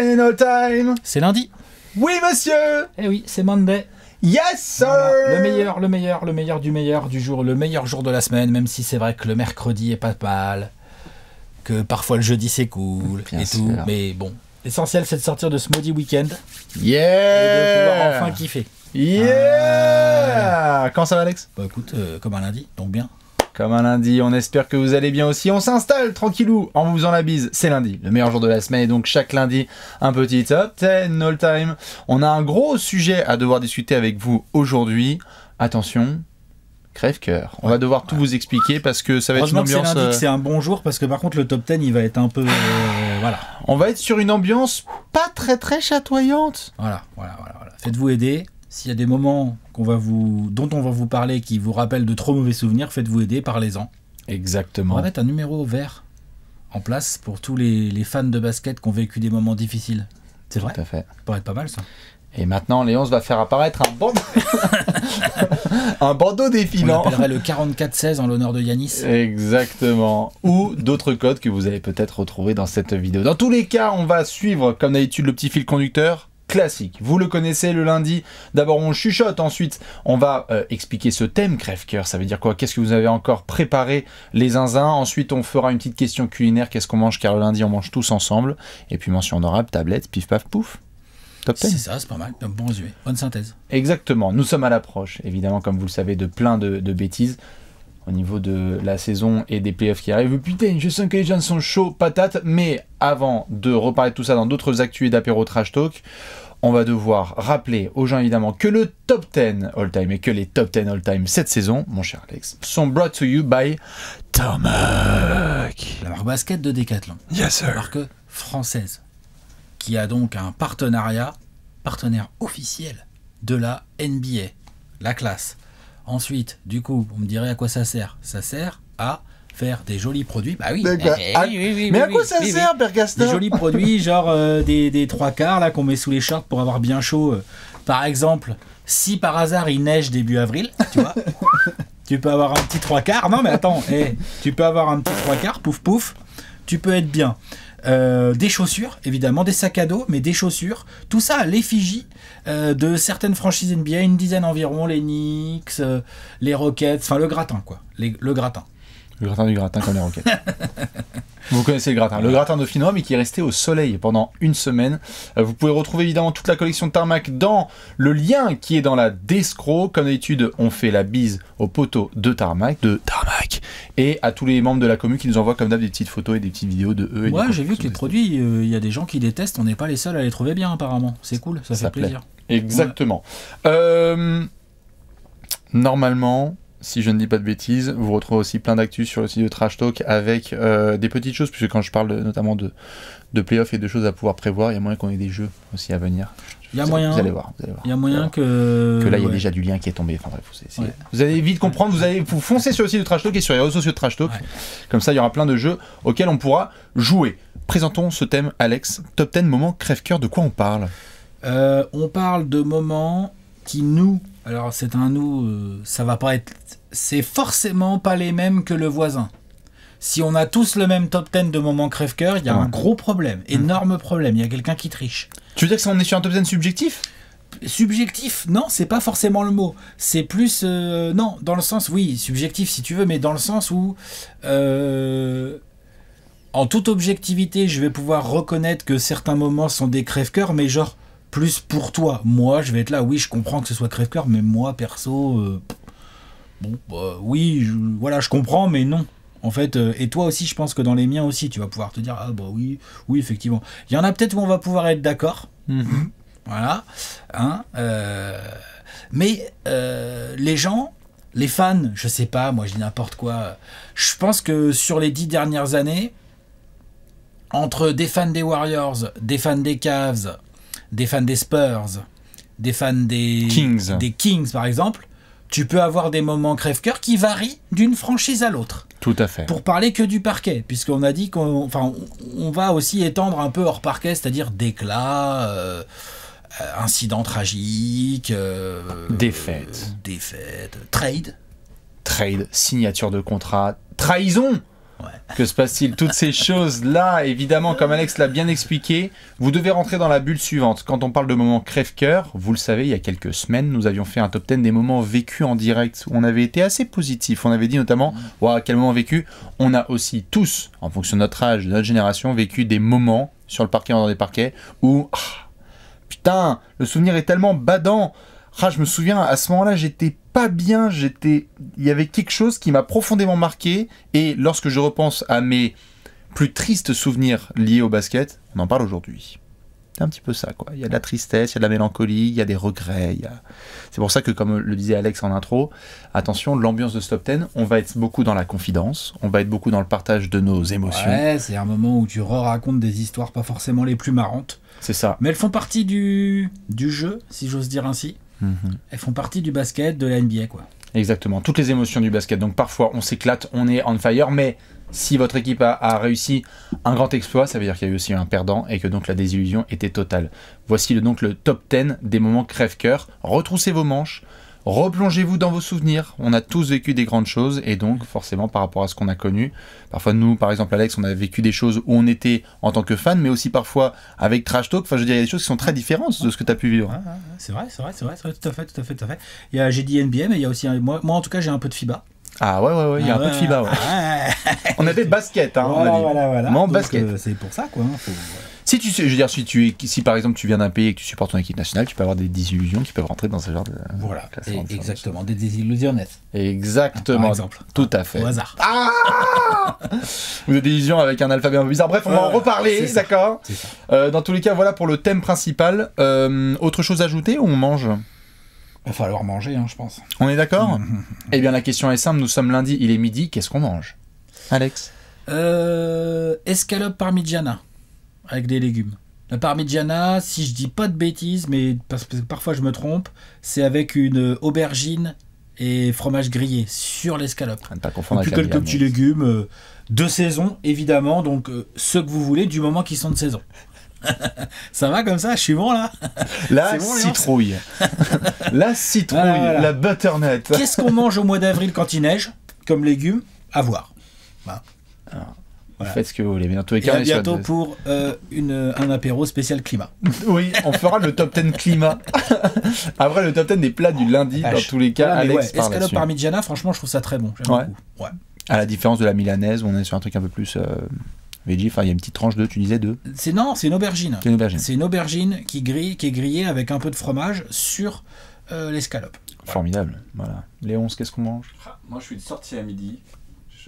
10 all time. C'est lundi. Oui, monsieur. Eh oui, c'est Monday. Yes, sir. Voilà. Le meilleur du jour, le meilleur jour de la semaine, même si c'est vrai que le mercredi est pas mal, que parfois le jeudi c'est cool Bien et sûr. tout, mais bon, l'essentiel c'est de sortir de ce maudit week-end Yeah. et de pouvoir enfin kiffer. Yeah. Comment ça va, Alex? Bah écoute, comme un lundi, donc bien. Comme un lundi, on espère que vous allez bien aussi. On s'installe tranquillou en vous faisant la bise. C'est lundi, le meilleur jour de la semaine. Et donc chaque lundi, un petit top 10 all time. On a un gros sujet à devoir discuter avec vous aujourd'hui. Attention, crève-cœur. On va devoir tout vous expliquer parce que ça va être une Heureusement que ambiance... c'est lundi, que c'est un bon jour, parce que par contre le top 10 il va être un peu... voilà. On va être sur une ambiance pas très chatoyante. Voilà. Faites-vous aider. S'il y a des moments dont on va vous parler qui vous rappellent de trop mauvais souvenirs, faites-vous aider, parlez-en. Exactement. On va mettre un numéro vert en place pour tous les fans de basket qui ont vécu des moments difficiles. C'est vrai. Tout à fait. Ça pourrait être pas mal ça. Et maintenant, Léon va faire apparaître un bandeau, un bandeau On défilant. l'appellerait le 44-16 en l'honneur de Yanis. Exactement. Ou d'autres codes que vous allez peut-être retrouver dans cette vidéo. Dans tous les cas, on va suivre, comme d'habitude, le petit fil conducteur classique. Vous le connaissez le lundi. D'abord, on chuchote. Ensuite, on va expliquer ce thème crève-cœur. Ça veut dire quoi? Qu'est-ce que vous avez encore préparé, les zinzins? Ensuite, on fera une petite question culinaire. Qu'est-ce qu'on mange? Car le lundi, on mange tous ensemble. Et puis, mention honorable, tablette, pif paf pouf. Top 10. C'est ça, c'est pas mal. Bon résumé. Bonne synthèse. Exactement. Nous sommes à l'approche, évidemment, comme vous le savez, de plein de bêtises au niveau de la saison et des playoffs qui arrivent. Putain, je sens que les gens sont chauds patates, mais avant de reparler de tout ça dans d'autres actus et d'apéro trash talk, on va devoir rappeler aux gens évidemment que le top 10 all time et que les top 10 all time cette saison, mon cher Alex, sont brought to you by Tarmac. La marque basket de Decathlon. Yes sir. Marque française qui a donc un partenaire officiel de la NBA, la classe. Ensuite, du coup, vous me direz à quoi ça sert? Ça sert à faire des jolis produits. Bah oui. Mais à quoi ça sert, Père Castor? Des jolis produits, genre des trois quarts là qu'on met sous les shorts pour avoir bien chaud. Par exemple, si par hasard il neige début avril, tu vois, tu peux avoir un petit trois quarts. Non mais attends, tu peux avoir un petit trois quarts, pouf pouf. Tu peux être bien. Des chaussures, évidemment, des sacs à dos, mais des chaussures, tout ça à l'effigie de certaines franchises NBA, une dizaine environ, les Knicks, les Rockets, enfin le gratin quoi, le gratin. Le gratin du gratin comme les Rockets. Vous connaissez le gratin. Le gratin dauphinois, mais qui est resté au soleil pendant une semaine. Vous pouvez retrouver évidemment toute la collection de Tarmac dans le lien qui est dans la descro. Comme d'habitude, on fait la bise aux poteaux de Tarmac, et à tous les membres de la commu qui nous envoient comme d'hab des petites photos et des petites vidéos de eux. Ouais, j'ai vu que les produits, il y a des gens qui les testent, on n'est pas les seuls à les trouver bien apparemment. C'est cool, ça fait plaisir. Exactement. Ouais. Normalement, si je ne dis pas de bêtises, vous retrouvez aussi plein d'actus sur le site de Trash Talk avec des petites choses, puisque quand je parle notamment de playoffs et de choses à pouvoir prévoir, il y a moyen qu'on ait des jeux aussi à venir. Il y a moyen. Vous allez voir. Il y a moyen que là, il y a déjà du lien qui est tombé. Enfin bref, vous allez vite comprendre. Vous foncez sur le site de Trash Talk et sur les réseaux sociaux de Trash Talk. Ouais. Comme ça, il y aura plein de jeux auxquels on pourra jouer. Présentons ce thème, Alex. Top 10 moments crève-cœur. De quoi on parle? On parle de moments qui nous... Alors c'est un nous, ça va pas être... C'est forcément pas les mêmes que le voisin. Si on a tous le même top 10 de moments crève-cœur, il y a un gros problème, énorme problème, il y a quelqu'un qui triche. Tu veux dire que on est sur un top 10 subjectif? Subjectif, non, c'est pas forcément le mot. C'est plus... non, dans le sens, oui, subjectif si tu veux, mais dans le sens où... en toute objectivité, je vais pouvoir reconnaître que certains moments sont des crève-cœur, mais genre... plus pour toi. Moi, je vais être là, oui, je comprends que ce soit crève-cœur, mais moi, perso, oui, voilà, je comprends, mais non. En fait, et toi aussi, je pense que dans les miens aussi, tu vas pouvoir te dire, ah bah oui, effectivement. Il y en a peut-être où on va pouvoir être d'accord. Voilà. Hein, mais les gens, les fans, je sais pas, moi, je dis n'importe quoi. Je pense que sur les 10 dernières années, entre des fans des Warriors, des fans des Cavs, des fans des Spurs, des fans des Kings par exemple, tu peux avoir des moments crève-cœur qui varient d'une franchise à l'autre. Tout à fait. Pour parler que du parquet, puisqu'on a dit qu'on va aussi étendre un peu hors parquet, c'est-à-dire d'éclats, incidents tragiques, défaites, trade, signature de contrat, trahison. Que se passe-t-il? Toutes ces choses-là, évidemment, comme Alex l'a bien expliqué, vous devez rentrer dans la bulle suivante. Quand on parle de moments crève-cœur, vous le savez, il y a quelques semaines, nous avions fait un top 10 des moments vécus en direct, où on avait été assez positif. On avait dit notamment, wow, quel moment vécu. On a aussi tous, en fonction de notre âge, de notre génération, vécu des moments sur le parquet, dans des parquets, où, putain, le souvenir est tellement badant. Je me souviens, à ce moment-là, j'étais pas bien, il y avait quelque chose qui m'a profondément marqué, et lorsque je repense à mes plus tristes souvenirs liés au basket, on en parle aujourd'hui. C'est un petit peu ça, quoi. Il y a de la tristesse, il y a de la mélancolie, il y a des regrets, C'est pour ça que, comme le disait Alex en intro, attention, l'ambiance de ce top 10, on va être beaucoup dans la confidence, on va être beaucoup dans le partage de nos émotions. Ouais, c'est un moment où tu racontes des histoires pas forcément les plus marrantes. C'est ça. Mais elles font partie du jeu, si j'ose dire ainsi. Elles font partie du basket, de la NBA, quoi. Exactement, toutes les émotions du basket. Donc parfois on s'éclate, on est on fire, mais si votre équipe a réussi un grand exploit, ça veut dire qu'il y a eu aussi un perdant et que donc la désillusion était totale. Voici donc le top 10 des moments crève-cœur. Retroussez vos manches, replongez-vous dans vos souvenirs. On a tous vécu des grandes choses et donc forcément par rapport à ce qu'on a connu, parfois nous, par exemple Alex, on a vécu des choses où on était en tant que fan, mais aussi parfois avec Trash Talk. Enfin, je veux dire, il y a des choses qui sont très différentes de ce que tu as pu vivre. C'est vrai, tout à fait. J'ai dit NBA, mais il y a aussi moi en tout cas j'ai un peu de FIBA. Ah ouais, il y a un peu de FIBA. Ouais. On avait basket, hein. Voilà. Mon basket. C'est pour ça, quoi. Si si par exemple tu viens d'un pays et que tu supportes ton équipe nationale, tu peux avoir des désillusions qui peuvent rentrer dans ce genre de classement. Exactement, des désillusionnettes. Exactement. Par exemple. Tout à fait. Au hasard. Ou des désillusions avec un alphabet un peu bizarre. Bref, on va en reparler, d'accord. Dans tous les cas, voilà pour le thème principal. Autre chose à ajouter ou on mange? Il va falloir manger, hein, je pense. On est d'accord? Eh bien, la question est simple. Nous sommes lundi, il est midi. Qu'est-ce qu'on mange, Alex? Escalope parmigiana avec des légumes. La parmigiana, si je dis pas de bêtises, mais parce que parfois je me trompe, c'est avec une aubergine et fromage grillé sur l'escalope. Ne pas confondre avec quelques petits légumes de saison, évidemment, donc ceux que vous voulez du moment qu'ils sont de saison. Ça va comme ça, je suis bon là. La citrouille. La citrouille, voilà. La butternut. Qu'est-ce qu'on mange au mois d'avril quand il neige comme légumes? À voir. Voilà. Voilà. Faites ce que vous voulez. Mais dans tous les cas, et à bientôt pour un apéro spécial climat. Oui, on fera le top 10 climat. Après le top 10 des plats du lundi, dans tous les cas. Voilà, Alex escalope parmigiana, franchement, je trouve ça très bon. J'aime beaucoup. Ouais. À la différence de la milanaise, où on est sur un truc un peu plus veggie. Enfin, il y a une petite tranche de, tu disais, de. C'est une aubergine. C'est une aubergine qui est grillée avec un peu de fromage sur l'escalope. Voilà. Formidable. Voilà. Léonce, qu'est-ce qu'on mange? Moi, je suis de sortie à midi.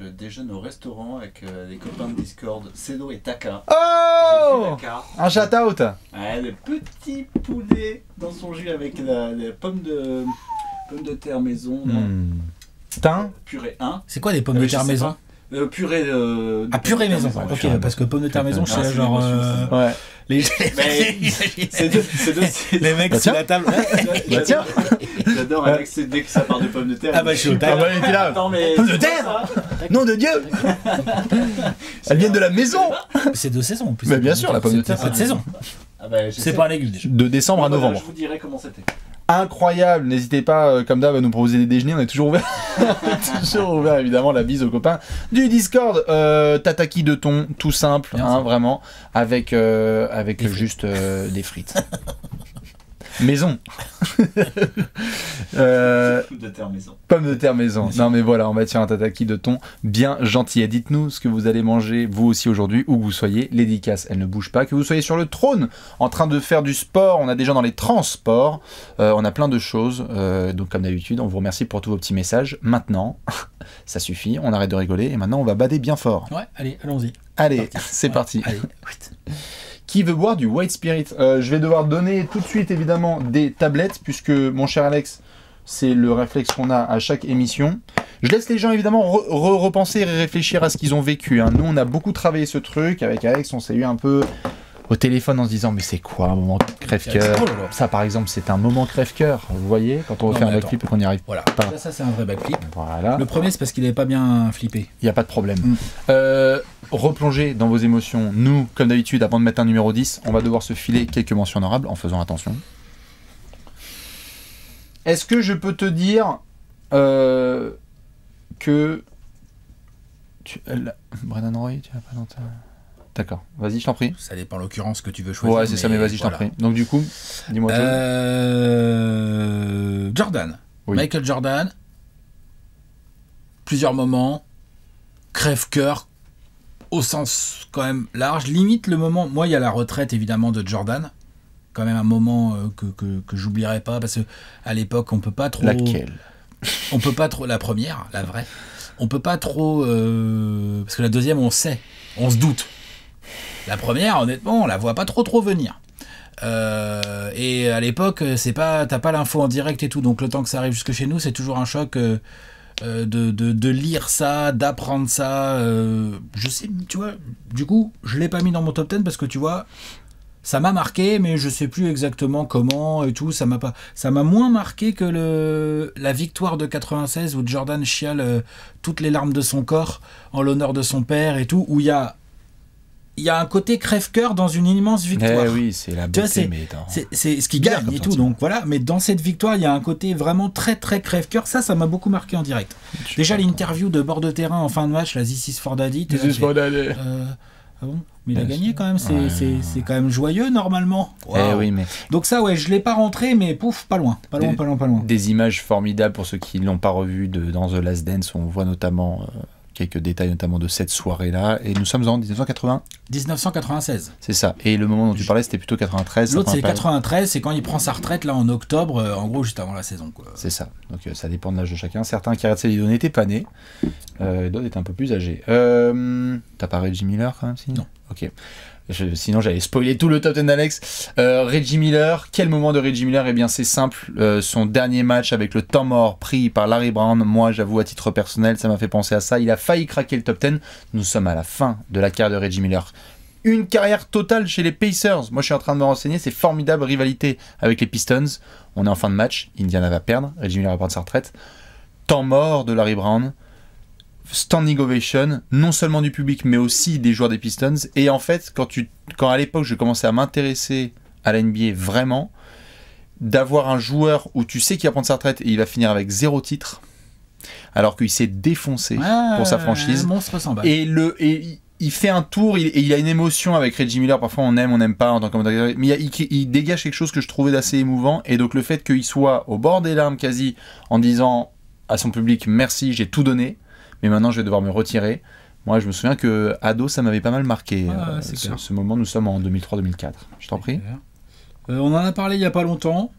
Je déjeune au restaurant avec des copains de Discord, Cedo et Taka. Oh, un shout-out. Ouais, le petit poulet dans son jus avec les pommes de terre maison. Thym. Purée 1. C'est quoi des pommes de terre maison? Purée purée maison. Ok, parce que pommes de terre maison, je sais genre. Ouais. C'est deux. Les mecs sur la table. Bah tiens. J'adore Alex, dès que ça part de pommes de terre. Ah bah je suis au taille. Attends, mais. Pommes de terre. Nom de Dieu. Elles viennent de la maison. C'est de saison en plus. Mais bien sûr, la pomme de terre. C'est de saison. C'est pas un légume déjà. De décembre à novembre. Je vous dirai comment c'était. Incroyable, n'hésitez pas, comme d'hab, à nous proposer des déjeuners, on est toujours ouvert. Toujours ouvert, évidemment, la bise aux copains du Discord. Tataki de thon, tout simple, hein, vraiment, avec juste des frites. Maison. Pommes de terre maison. Pommes de terre maison. Non mais voilà, on va tirer un tataki de thon bien gentil. Et dites-nous ce que vous allez manger vous aussi aujourd'hui, où que vous soyez. Les dédicaces, elles ne bougent pas. Que vous soyez sur le trône, en train de faire du sport, on a des gens dans les transports, on a plein de choses. Donc comme d'habitude, on vous remercie pour tous vos petits messages. Maintenant, ça suffit, on arrête de rigoler et maintenant on va bader bien fort. Ouais, allez, allons-y. Allez, c'est parti. Allez. Qui veut boire du White Spirit? Je vais devoir donner tout de suite évidemment des tablettes puisque mon cher Alex, c'est le réflexe qu'on a à chaque émission. Je laisse les gens évidemment repenser et réfléchir à ce qu'ils ont vécu. Hein. Nous on a beaucoup travaillé ce truc, avec Alex on s'est eu un peu au téléphone en se disant mais c'est quoi un moment crève-cœur? Ça par exemple c'est un moment crève-cœur, vous voyez, quand on veut faire un backflip et qu'on n'y arrive pas. Voilà, là, ça c'est un vrai backflip. Voilà. Le premier c'est parce qu'il n'avait pas bien flippé. Il n'y a pas de problème. Replongez dans vos émotions. Nous, comme d'habitude, avant de mettre un numéro 10, on va devoir se filer quelques mentions honorables en faisant attention. Est-ce que je peux te dire que Brennan Roy, tu l'as pas dans ta... D'accord, vas-y, je t'en prie. Ça dépend l'occurrence que tu veux choisir. Ouais, c'est ça, mais vas-y, je t'en prie. Donc du coup, dis-moi tout. Jordan. Oui. Michael Jordan. Plusieurs moments. Crève-cœur. Au sens quand même large. Limite le moment... Moi, il y a la retraite, évidemment, de Jordan. Quand même un moment que j'oublierai pas. Parce qu'à l'époque, on peut pas trop... Laquelle? On peut pas trop... La première, la vraie. On peut pas trop... Parce que la deuxième, on sait. On se doute. La première, honnêtement, on la voit pas trop venir. Et à l'époque, t'as pas l'info en direct et tout, donc le temps que ça arrive jusque chez nous, c'est toujours un choc de lire ça, d'apprendre ça. Je sais, tu vois, du coup, je l'ai pas mis dans mon top 10 parce que tu vois, ça m'a marqué, mais je sais plus exactement comment et tout. Ça m'a moins marqué que la victoire de 96 où Jordan chiale toutes les larmes de son corps en l'honneur de son père et tout, où il y a un côté crève-cœur dans une immense victoire. Eh oui, c'est la beauté, c'est ce qui gagne et tout, donc voilà. Mais dans cette victoire, il y a un côté vraiment très très crève-cœur. Ça m'a beaucoup marqué en direct. Déjà l'interview de bord de terrain en fin de match, la This is for Daddy. This is for Daddy. Ah bon, mais il a gagné quand même. C'est quand même joyeux normalement. Wow. Eh oui, mais donc ça, ouais, je l'ai pas rentré, mais pouf, pas loin. Des images formidables pour ceux qui l'ont pas revu dans The Last Dance. On voit notamment quelques détails notamment de cette soirée-là. Et nous sommes en 1996. C'est ça. Et le moment dont tu parlais, c'était plutôt 93. L'autre, c'est 93, c'est quand il prend sa retraite, là, en octobre, en gros, juste avant la saison, quoi. C'est ça. Donc, ça dépend de l'âge de chacun. Certains qui regardent ces vidéos n'étaient pas nés. D'autres étaient un peu plus âgés. T'as pas Reggie Miller, quand même, si? Non. Ok. Sinon, j'allais spoiler tout le top 10 d'Alex. Reggie Miller, quel moment de Reggie Miller? Eh bien, c'est simple. Son dernier match avec le temps mort pris par Larry Brown, moi, j'avoue, à titre personnel, ça m'a fait penser à ça. Il a failli craquer le top 10. Nous sommes à la fin de la carrière de Reggie Miller. Une carrière totale chez les Pacers. Moi, je suis en train de me renseigner. C'est formidable rivalité avec les Pistons. On est en fin de match. Indiana va perdre. Reggie Miller va prendre sa retraite. Temps mort de Larry Brown. Standing ovation, non seulement du public, mais aussi des joueurs des Pistons. Et en fait, quand à l'époque, je commençais à m'intéresser à la NBA vraiment, d'avoir un joueur où tu sais qu'il va prendre sa retraite et il va finir avec 0 titre, alors qu'il s'est défoncé pour sa franchise. Monstre sans balle. Et il fait un tour, il a une émotion avec Reggie Miller. Parfois, on n'aime pas en tant que commentateur, mais il dégage quelque chose que je trouvais d'assez émouvant. Et donc, le fait qu'il soit au bord des larmes quasi, en disant à son public merci, j'ai tout donné, mais maintenant je vais devoir me retirer. Moi, je me souviens que ado, ça m'avait pas mal marqué ce moment. Nous sommes en 2003-2004. Je t'en prie. On en a parlé il y a pas longtemps.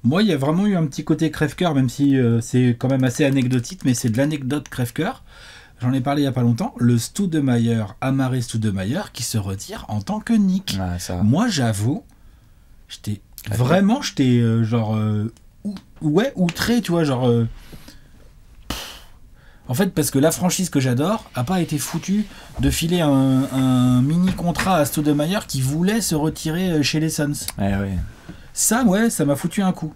Moi, il y a vraiment eu un petit côté crève-cœur, même si c'est quand même assez anecdotique, mais c'est de l'anecdote crève-cœur. J'en ai parlé il y a pas longtemps. Le Stoudemire, Amaré Stoudemire, qui se retire en tant que Knick. Ah, ça. Moi, j'avoue, j'étais genre outré, tu vois, genre. En fait, parce que la franchise que j'adore a pas été foutue de filer un mini contrat à Stoudemire qui voulait se retirer chez les Suns. Ouais. Ça, ouais, ça m'a foutu un coup.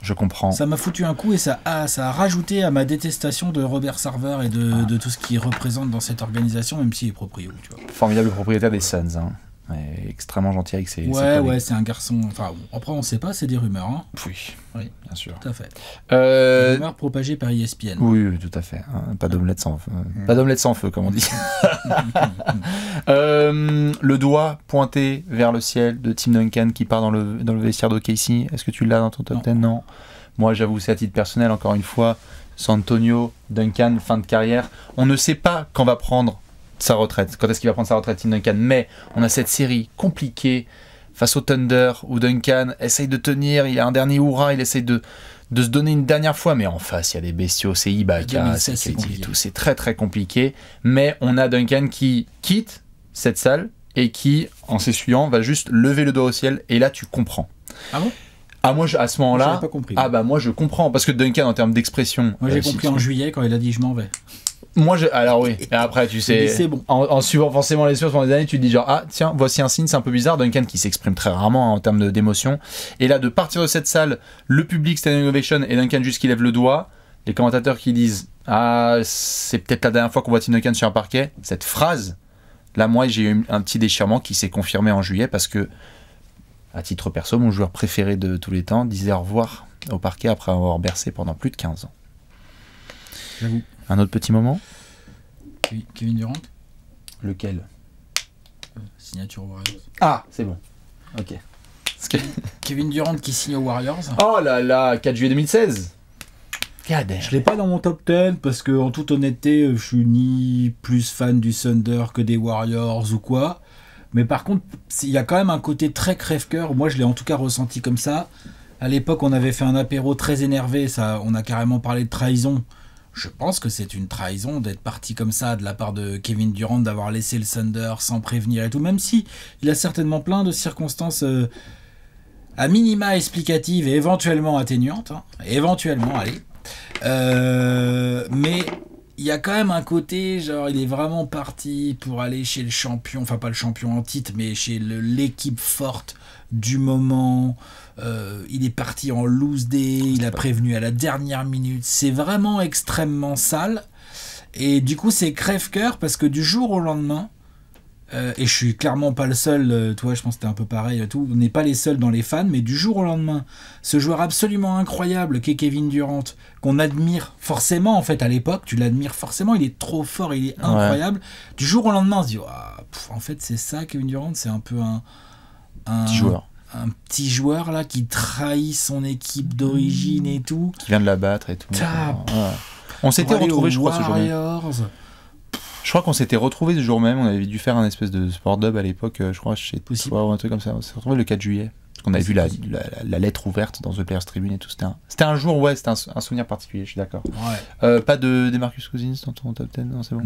Je comprends. Ça m'a foutu un coup et ça a rajouté à ma détestation de Robert Sarver et de tout ce qu'il représente dans cette organisation, même s'il est proprio, tu vois. Formidable propriétaire des Suns, hein. Ouais, extrêmement gentil avec ses ouais, c'est un garçon. Enfin, après, on sait pas, c'est des rumeurs. Hein. Oui, bien sûr. Tout à fait. Des rumeurs propagées par ESPN. Oui, tout à fait. Pas d'omelette sans feu. Pas d'omelette sans feu, comme on dit. Le doigt pointé vers le ciel de Tim Duncan qui part dans le vestiaire de Casey. Est-ce que tu l'as dans ton top 10? Non. Moi, j'avoue, c'est à titre personnel, encore une fois. San Antonio, Duncan, fin de carrière. On ne sait pas quand va prendre sa retraite. Quand est-ce qu'il va prendre sa retraite, Tim Duncan? Mais on a cette série compliquée face au Thunder où Duncan essaye de tenir, il a un dernier hurrah, il essaye de se donner une dernière fois, mais en face il y a des bestiaux, c'est Ibaka, c'est KD et tout, c'est très très compliqué. Mais on a Duncan qui quitte cette salle et qui, en s'essuyant, va juste lever le doigt au ciel et là tu comprends. Ah bon? Ah moi à ce moment-là, pas compris. Ah bah moi je comprends parce que Duncan en termes d'expression. Moi j'ai compris en juillet quand il a dit je m'en vais. Alors oui, et après tu sais, c'est bon. en suivant forcément les choses pendant des années, tu te dis genre ah tiens, voici un signe, c'est un peu bizarre. Duncan qui s'exprime très rarement en termes d'émotion, et là de partir de cette salle, le public standing ovation et Duncan juste qui lève le doigt, les commentateurs qui disent ah c'est peut-être la dernière fois qu'on voit Tim Duncan sur un parquet. Cette phrase, là moi j'ai eu un petit déchirement qui s'est confirmé en juillet parce que à titre perso, mon joueur préféré de tous les temps disait au revoir au parquet après avoir bercé pendant plus de 15 ans. J'avoue. Un autre petit moment? Kevin Durant. Lequel? Signature Warriors. Ah, c'est bon. Ok. Kevin Durant qui signe aux Warriors. Oh là là, 4 juillet 2016. Je l'ai pas dans mon top 10 parce que, en toute honnêteté, je suis ni plus fan du Thunder que des Warriors ou quoi. Mais par contre, il y a quand même un côté très crève-cœur. Moi, je l'ai en tout cas ressenti comme ça. À l'époque, on avait fait un apéro très énervé. On a carrément parlé de trahison. Je pense que c'est une trahison d'être parti comme ça de la part de Kevin Durant, d'avoir laissé le Thunder sans prévenir et tout. Même si il a certainement plein de circonstances à minima explicatives et éventuellement atténuantes. Hein. Éventuellement, allez. Mais il y a quand même un côté, genre, il est vraiment parti pour aller chez le champion, enfin pas le champion en titre, mais chez l'équipe forte du moment. Il est parti en loose day, il a prévenu à la dernière minute. C'est vraiment extrêmement sale. Et du coup, c'est crève-cœur parce que du jour au lendemain, et je suis clairement pas le seul, toi, je pense que c'était un peu pareil, tout. On n'est pas les seuls dans les fans, mais du jour au lendemain, ce joueur absolument incroyable qu'est Kevin Durant, qu'on admire forcément, en fait, à l'époque, tu l'admires forcément, il est trop fort, il est incroyable. Ouais. Du jour au lendemain, on se dit, en fait, c'est ça, Kevin Durant, c'est un peu un petit joueur. Un petit joueur là qui trahit son équipe d'origine et tout. Qui vient de la battre et tout. On s'était retrouvés, je crois, ce jour-là. Je crois qu'on s'était retrouvés ce jour même. On avait dû faire un espèce de sport dub à l'époque, je crois, chez toi ou un truc comme ça. On s'est retrouvés le 4 juillet. Parce qu'on avait vu la lettre ouverte dans The Players Tribune et tout. C'était un jour, c'était un souvenir particulier, je suis d'accord. Ouais. Pas de Demarcus Cousins dans ton top 10, non, c'est bon.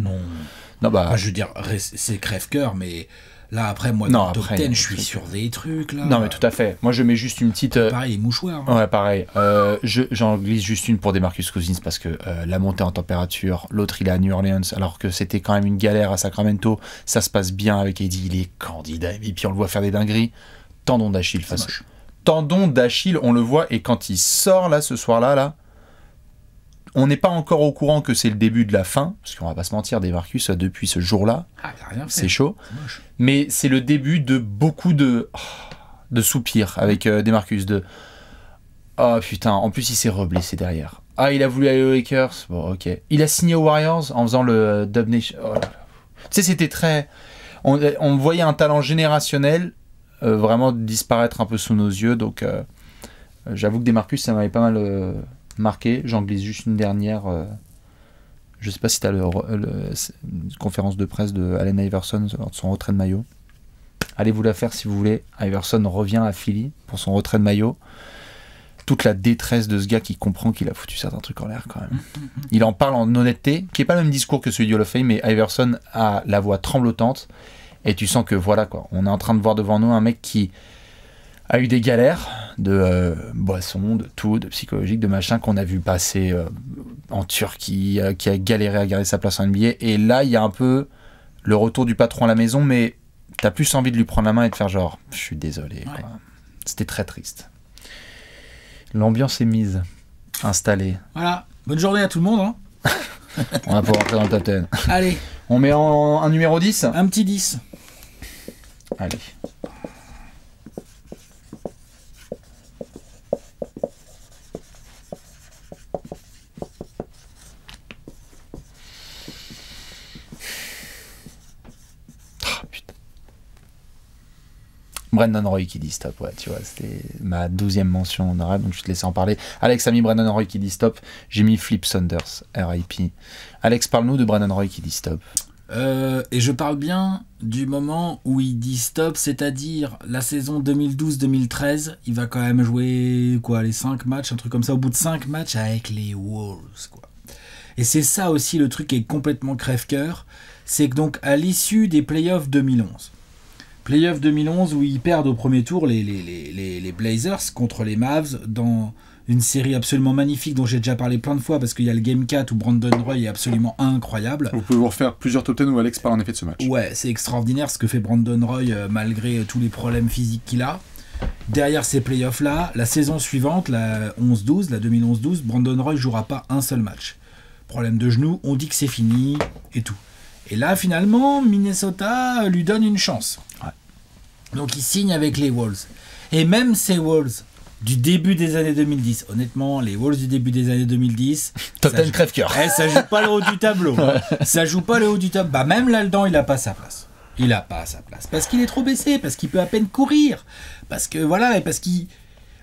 Non, bah, je veux dire, c'est crève-cœur, mais. Là, après, moi, dans le top 10, je suis sur des trucs, là. Non, mais tout à fait. Moi, je mets juste une petite... Pareil, les mouchoirs. Hein. Ouais, pareil. J'en glisse juste une pour Demarcus Cousins parce que la montée en température, l'autre, il est à New Orleans, alors que c'était quand même une galère à Sacramento. Ça se passe bien avec AD, il est candidat. Et puis, on le voit faire des dingueries. Tendon d'Achille. Tendon d'Achille, on le voit. Et quand il sort, là, ce soir-là, on n'est pas encore au courant que c'est le début de la fin, parce qu'on va pas se mentir, Demarcus, depuis ce jour-là, c'est chaud. C'est mais c'est le début de beaucoup de soupirs avec Demarcus. Oh putain, en plus il s'est reblessé derrière. Ah, il a voulu aller aux Lakers. Bon, ok. Il a signé aux Warriors en faisant le Dub Nation. Oh là là. Tu sais, c'était très... On voyait un talent générationnel vraiment disparaître un peu sous nos yeux, donc j'avoue que Demarcus, ça m'avait pas mal... marqué. J'en glisse juste une dernière. Je sais pas si tu as une conférence de presse de Allen Iverson lors de son retrait de maillot. Allez vous la faire si vous voulez. Iverson revient à Philly pour son retrait de maillot. Toute la détresse de ce gars qui comprend qu'il a foutu certains trucs en l'air quand même. Il en parle en honnêteté, qui est pas le même discours que celui du Hall of Fame, mais Iverson a la voix tremblotante et tu sens que voilà quoi, on est en train de voir devant nous un mec qui a eu des galères de boissons, de tout, de psychologique, de machin qu'on a vu passer en Turquie, qui a galéré à garder sa place en NBA. Et là, il y a un peu le retour du patron à la maison, mais t'as plus envie de lui prendre la main et de faire genre, je suis désolé. Ouais. Quoi. C'était très triste. L'ambiance est mise, installée. Voilà, bonne journée à tout le monde. Hein. On va pouvoir rentrer dans le top 10. Allez. On met un numéro 10 ? Un petit 10. Allez. Brandon Roy qui dit stop, ouais, tu vois, c'était ma 12e mention honorable, donc je te laisse en parler. Alex a mis Brandon Roy qui dit stop, j'ai mis Flip Saunders, RIP. Alex, parle-nous de Brandon Roy qui dit stop. Et je parle bien du moment où il dit stop, c'est-à-dire la saison 2012-2013, il va quand même jouer quoi, les 5 matchs, un truc comme ça, au bout de 5 matchs avec les Wolves, quoi. Et c'est ça aussi le truc qui est complètement crève-cœur, c'est que donc à l'issue des playoffs 2011, Playoff 2011 où ils perdent au premier tour les Blazers contre les Mavs dans une série absolument magnifique dont j'ai déjà parlé plein de fois parce qu'il y a le Game 4 où Brandon Roy est absolument incroyable. Vous pouvez vous refaire plusieurs top 10 où Alex parle en effet de ce match. Ouais, c'est extraordinaire ce que fait Brandon Roy malgré tous les problèmes physiques qu'il a. Derrière ces playoffs là, la saison suivante, la 11-12, la 2011-12, Brandon Roy jouera pas un seul match. Problème de genou, on dit que c'est fini et tout. Et là, finalement, Minnesota lui donne une chance. Ouais. Donc, il signe avec les Wolves. Et même ces Wolves, du début des années 2010. Honnêtement, les Wolves du début des années 2010... Top 10 crève-cœur. Ça joue pas le haut du tableau. Ça joue pas le haut du tableau. Bah, même là-dedans, il a pas sa place. Il a pas sa place. Parce qu'il est trop baissé, parce qu'il peut à peine courir. Parce que, voilà, et parce qu'il...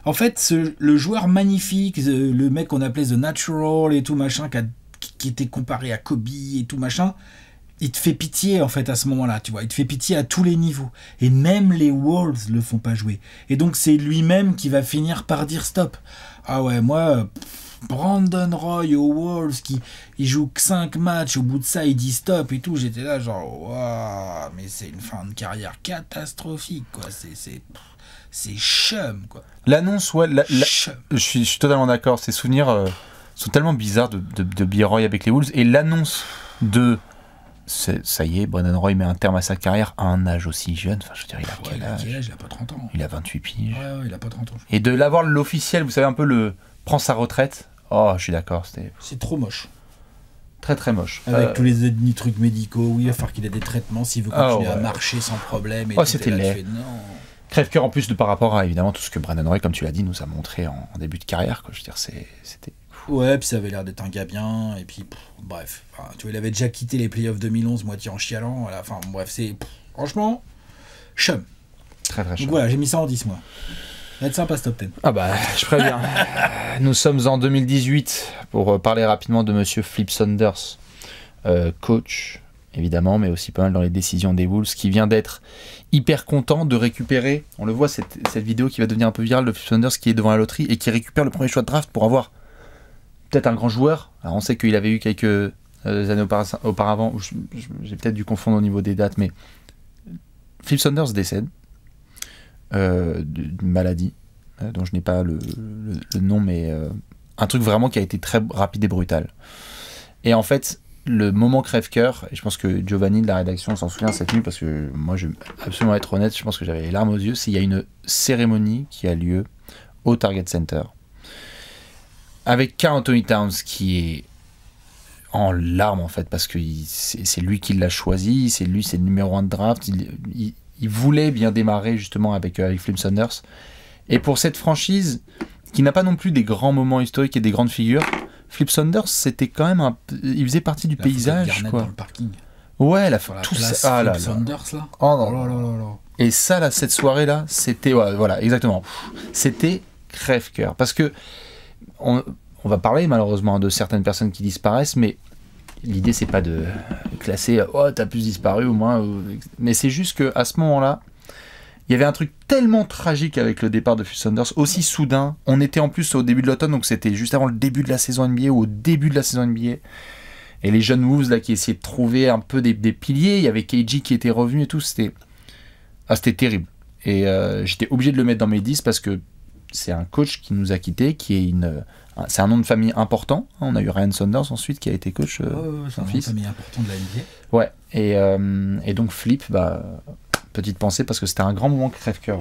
En fait, le joueur magnifique, le mec qu'on appelait The Natural et tout machin, qui était comparé à Kobe et tout machin, il te fait pitié en fait à ce moment-là, tu vois. Il te fait pitié à tous les niveaux. Et même les Wolves le font pas jouer. Et donc c'est lui-même qui va finir par dire stop. Ah ouais, moi, Brandon Roy aux Wolves, il joue que 5 matchs, au bout de ça il dit stop et tout. J'étais là genre, waouh, mais c'est une fin de carrière catastrophique, quoi. C'est chum, quoi. L'annonce, ouais, je suis totalement d'accord. Ces souvenirs sont tellement bizarres de Bill Roy avec les Wolves. Et l'annonce de... ça y est, Brandon Roy met un terme à sa carrière à un âge aussi jeune. Enfin, je veux dire, il a quel âge ? Il a pas 30 ans. Il a 28 piges. Ouais, il a pas 30 ans. Et de l'avoir l'officiel, vous savez, un peu le... prend sa retraite. Oh, je suis d'accord, c'est trop moche. Très très moche. Avec tous les trucs médicaux, oui, il va falloir qu'il ait des traitements s'il veut continuer à marcher sans problème. Et c'était laid. Crève-cœur en plus par rapport à évidemment tout ce que Brandon Roy, comme tu l'as dit, nous a montré en début de carrière, quoi. Je veux dire, c'était... Ouais, puis ça avait l'air d'être un gars bien, et puis bref. Enfin, tu vois, il avait déjà quitté les playoffs 2011 moitié en chialant. Voilà. Enfin bref, c'est franchement chum. Très très chum. Donc voilà, j'ai mis ça en 10 mois. Ça va être sympa ce top 10. Ah bah, je préviens. Nous sommes en 2018 pour parler rapidement de monsieur Flip Saunders, coach évidemment, mais aussi pas mal dans les décisions des Wolves, qui vient d'être hyper content de récupérer, on le voit, cette vidéo qui va devenir un peu virale de Flip Saunders qui est devant la loterie et qui récupère le premier choix de draft pour avoir peut-être un grand joueur. Alors on sait qu'il avait eu quelques années auparavant, j'ai peut-être dû confondre au niveau des dates, mais Flip Saunders décède d'une maladie dont je n'ai pas le nom, mais un truc vraiment qui a été très rapide et brutal. Et en fait, le moment crève-cœur, et je pense que Giovanni de la rédaction s'en souvient cette nuit, parce que moi je vais absolument être honnête, je pense que j'avais les larmes aux yeux, c'est qu'il y a une cérémonie qui a lieu au Target Center avec Karl Anthony Towns qui est en larmes en fait, parce que c'est lui qui l'a choisi, c'est le numéro 1 de draft, il voulait bien démarrer justement avec Flip Saunders, et pour cette franchise qui n'a pas non plus des grands moments historiques et des grandes figures, Flip Saunders, c'était quand même il faisait partie du paysage, quoi. Dans le parking. Ouais, tout ça. Ah là là. Saunders là. Oh non. Et ça là, cette soirée là, c'était voilà, exactement. C'était crève-cœur, parce que on va parler malheureusement de certaines personnes qui disparaissent, mais l'idée c'est pas de classer t'as plus disparu ou moins, mais c'est juste que à ce moment-là, il y avait un truc tellement tragique avec le départ de Flip Saunders, aussi soudain. On était en plus au début de l'automne, donc c'était juste avant le début de la saison NBA ou au début de la saison NBA. Et les jeunes Wolves là qui essayaient de trouver un peu des piliers, il y avait KG qui était revenu et tout, c'était terrible. Et j'étais obligé de le mettre dans mes 10 parce que c'est un coach qui nous a quittés, qui est c'est un nom de famille important. On a eu Ryan Saunders ensuite qui a été coach, son fils. C'est un nom de famille important de la NBA. Ouais, et donc Flip, petite pensée parce que c'était un grand moment crève-cœur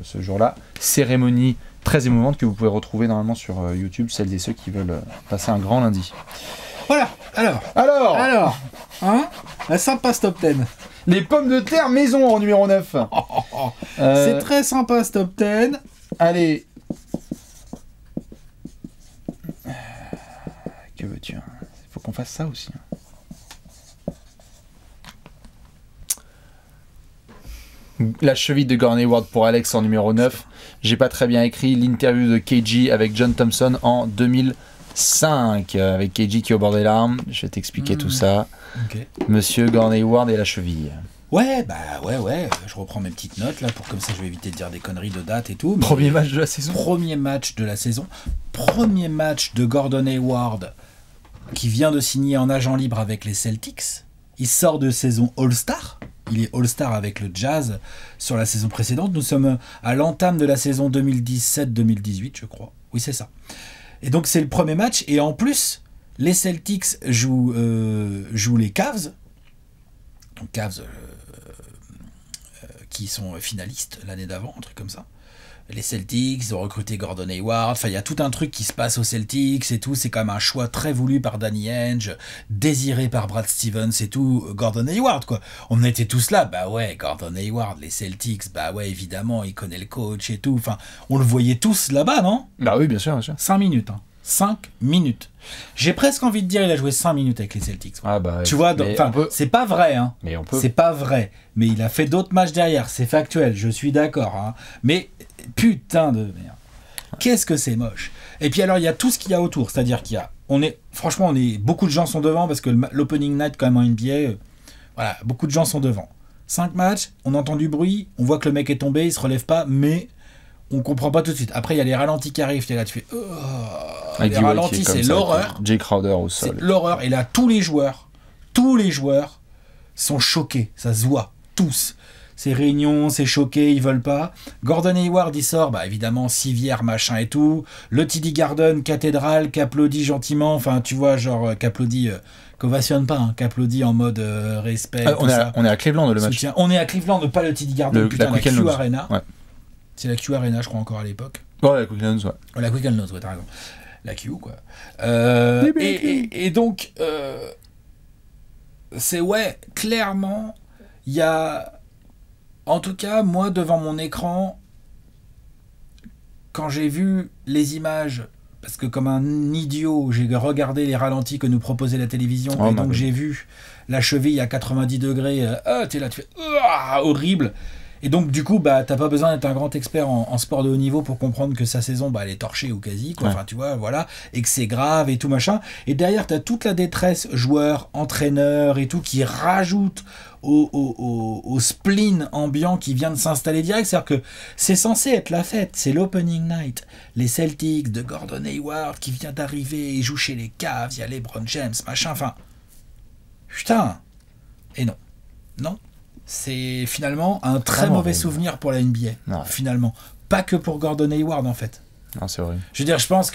ce jour-là. Cérémonie très émouvante que vous pouvez retrouver normalement sur YouTube, celles et ceux qui veulent passer un grand lundi. Voilà, alors, hein, la sympa ce top 10. Les pommes de terre maison en numéro 9. C'est très sympa ce top 10. Allez. Que veux-tu ? Il faut qu'on fasse ça aussi. La cheville de Gordon Hayward pour Alex en numéro 9. J'ai pas très bien écrit l'interview de KG avec John Thompson en 2005. Avec KG qui est au bord des larmes. Je vais t'expliquer tout ça. Okay. Monsieur Gordon Hayward et la cheville. Ouais. Je reprends mes petites notes là, comme ça je vais éviter de dire des conneries de date et tout. Premier match de la saison. Premier match de Gordon Hayward qui vient de signer en agent libre avec les Celtics. Il sort de saison All-Star. Il est All-Star avec le Jazz sur la saison précédente. Nous sommes à l'entame de la saison 2017-2018, je crois. Oui, c'est ça. Et donc, c'est le premier match. Et en plus, les Celtics jouent les Cavs. Donc, Cavs qui sont finalistes l'année d'avant, un truc comme ça. les Celtics, ils ont recruté Gordon Hayward, enfin il y a tout un truc qui se passe aux Celtics et tout, c'est quand même un choix très voulu par Danny Ainge, désiré par Brad Stevens et tout, Gordon Hayward quoi. On était tous là, bah ouais, Gordon Hayward, les Celtics, bah ouais évidemment, il connaît le coach et tout, enfin on le voyait tous là-bas, non? Bah oui, bien sûr, bien sûr. 5 minutes, hein. 5 minutes. J'ai presque envie de dire il a joué 5 minutes avec les Celtics. Ah bah, tu vois, c'est pas vrai, hein. Mais on peut. C'est pas vrai. Mais il a fait d'autres matchs derrière, c'est factuel, je suis d'accord. Hein. Mais putain de merde. Qu'est-ce que c'est moche. Et puis alors, il y a tout ce qu'il y a autour. C'est-à-dire qu'il y a. Franchement, beaucoup de gens sont devant parce que l'opening night, quand même, en NBA, voilà, beaucoup de gens sont devant. 5 matchs, on entend du bruit, on voit que le mec est tombé, il se relève pas, mais on comprend pas tout de suite. Après, il y a les ralentis qui arrivent, là, tu fais. Les ralentis, c'est l'horreur. Jay Crowder au sol. C'est l'horreur. Et là, tous les joueurs sont choqués. Ça se voit. Tous. C'est réunion, c'est choqué, ils veulent pas. Gordon Hayward, il sort, bah évidemment, civière, machin et tout. Le TD Garden, cathédrale, qu'applaudit gentiment. Enfin, tu vois, genre, qu'applaudit, qu'ovationne pas, hein, qu'applaudit en mode respect. On est à Cleveland, le match. Soutien. On est à Cleveland, pas le TD Garden, putain, la Q Arena. Ouais. C'est la Q Arena, je crois, encore à l'époque. Ouais, la Quicken Loans, ouais. La Quicken Loans, ouais, t'as raison. La Q, quoi. Et donc, c'est, ouais, clairement, il y a... En tout cas, moi, devant mon écran, quand j'ai vu les images, parce que comme un idiot, j'ai regardé les ralentis que nous proposait la télévision, et donc j'ai vu la cheville à 90 degrés, t'es là, tu fais horrible. Et donc, du coup, bah, t'as pas besoin d'être un grand expert en sport de haut niveau pour comprendre que sa saison, bah, elle est torchée ou quasi, quoi. Ouais. Enfin, tu vois, voilà. Et que c'est grave et tout, machin. Et derrière, t'as toute la détresse, joueurs, entraîneurs et tout, qui rajoutent au spleen ambiant qui vient de s'installer direct. C'est-à-dire que c'est censé être la fête. C'est l'opening night. Les Celtics de Gordon Hayward qui vient d'arriver, il joue chez les Cavs, il y a LeBron James, machin. Enfin, putain. Et non. Non. C'est finalement un très mauvais souvenir pour la NBA, finalement. Pas que pour Gordon Hayward, en fait. Non, c'est vrai. Je veux dire, je pense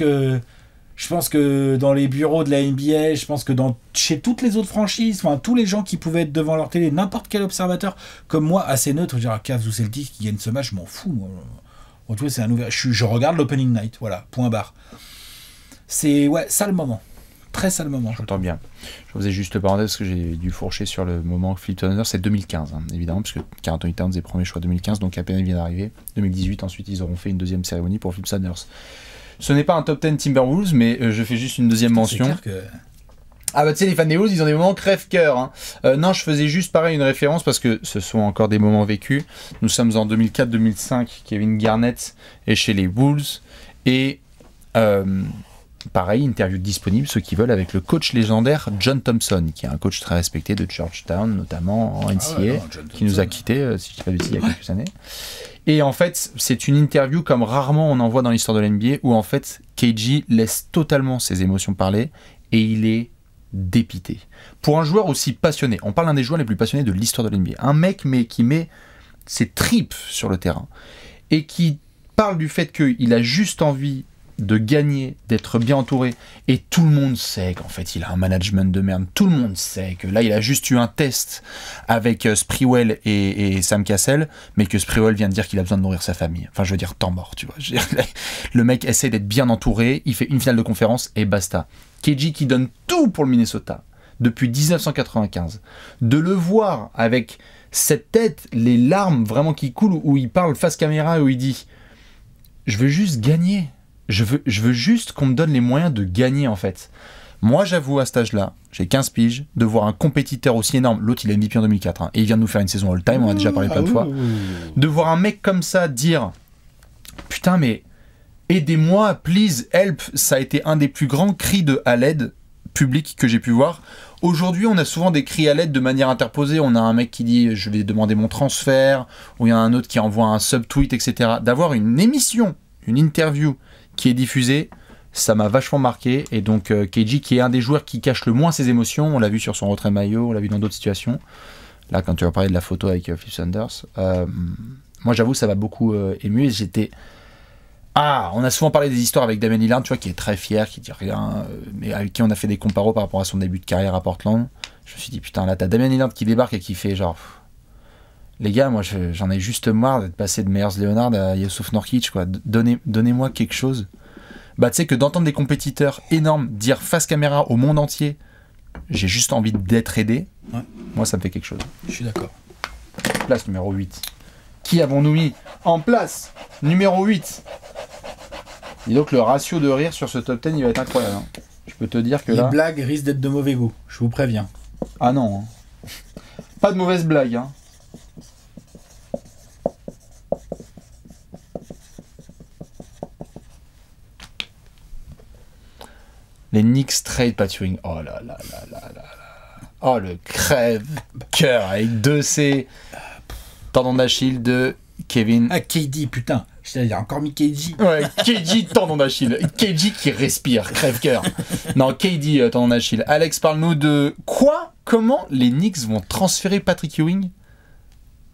que dans les bureaux de la NBA, je pense que chez toutes les autres franchises, enfin, tous les gens qui pouvaient être devant leur télé, n'importe quel observateur, comme moi, assez neutre, je veux dire, Cavs ou Celtics qui gagnent ce match, je m'en fous, moi. Bon, tu vois, c'est un nouvel... je regarde l'opening night, voilà, point barre. C'est, ouais, ça le moment. Très sale moment. J'entends bien. Je faisais juste parenthèse parce que j'ai dû fourcher sur le moment Philip Turner, c'est 2015, hein, évidemment, puisque Karl Anthony Towns est premier choix 2015, donc à peine il vient d'arriver. 2018, ensuite, ils auront fait une deuxième cérémonie pour Philip Sanders. Ce n'est pas un top 10 Timberwolves, mais je fais juste une deuxième mention. C'est clair que... Ah bah tu sais, les fans des Wolves, ils ont des moments crève-cœur. Hein. Non, je faisais juste pareil une référence parce que ce sont encore des moments vécus. Nous sommes en 2004-2005, Kevin Garnett est chez les Wolves, et... pareil, interview disponible, ceux qui veulent, avec le coach légendaire John Thompson, qui est un coach très respecté de Georgetown, notamment en NCAA, qui nous a quittés, si je ne dis pas de bêtises, il y a quelques années. Et en fait, c'est une interview comme rarement on en voit dans l'histoire de l'NBA, où en fait, KG laisse totalement ses émotions parler, et il est dépité. Pour un joueur aussi passionné, on parle d'un des joueurs les plus passionnés de l'histoire de l'NBA, un mec qui met ses tripes sur le terrain, et qui parle du fait qu'il a juste envie de gagner, d'être bien entouré, et tout le monde sait qu'en fait il a un management de merde, tout le monde sait que là il a juste eu un test avec Sprewell et Sam Cassell, mais que Sprewell vient de dire qu'il a besoin de nourrir sa famille, enfin je veux dire temps mort, tu vois. Le mec essaie d'être bien entouré, il fait une finale de conférence et basta. KG qui donne tout pour le Minnesota depuis 1995, de le voir avec cette tête, les larmes vraiment qui coulent, où il parle face caméra, où il dit je veux juste gagner. Je veux juste qu'on me donne les moyens de gagner, en fait. Moi, j'avoue, à cet âge-là, j'ai 15 piges, de voir un compétiteur aussi énorme. L'autre, il est MVP en 2004, hein, et il vient de nous faire une saison all-time, on en a déjà parlé plein de fois. De voir un mec comme ça dire « Putain, mais aidez-moi, please, help !» Ça a été un des plus grands cris de à l'aide public que j'ai pu voir. Aujourd'hui, on a souvent des cris à l'aide de manière interposée. On a un mec qui dit « Je vais demander mon transfert », ou il y a un autre qui envoie un sub-tweet, etc. D'avoir une émission, une interview qui est diffusé, ça m'a vachement marqué. Et donc KG, qui est un des joueurs qui cache le moins ses émotions, on l'a vu sur son retrait maillot, on l'a vu dans d'autres situations. Là, quand tu vas parler de la photo avec Philip Sanders, moi j'avoue, ça m'a beaucoup ému. Et j'étais... on a souvent parlé des histoires avec Damian Lillard, tu vois, qui est très fier, qui dit rien, mais avec qui on a fait des comparos par rapport à son début de carrière à Portland. Je me suis dit, putain, là, t'as Damian Lillard qui débarque et qui fait genre... Les gars, moi j'en ai juste marre d'être passé de Meyers Leonard à Yusuf Nurkic, quoi. Donnez-moi quelque chose. Bah, tu sais que d'entendre des compétiteurs énormes dire face caméra au monde entier, j'ai juste envie d'être aidé. Ouais. Moi, ça me fait quelque chose. Je suis d'accord. Place numéro 8. Qui avons-nous mis en place numéro 8? Dis donc, le ratio de rire sur ce top 10, il va être incroyable. Hein. Je peux te dire que les là... blagues risquent d'être de mauvais goût, je vous préviens. Ah non. Hein. Pas de mauvaises blagues. Hein. Les Knicks trade Pat Ewing. Oh là là là là là là. Oh le crève-cœur avec 2 C. Tendon d'Achille de Kevin. Ah, KD, putain. Je t'avais encore mis KD. Ouais, KD, tendon d'Achille. KD qui respire, crève-cœur. Non, KD, tendon d'Achille. Alex, parle-nous de quoi? Comment les Knicks vont transférer Patrick Ewing?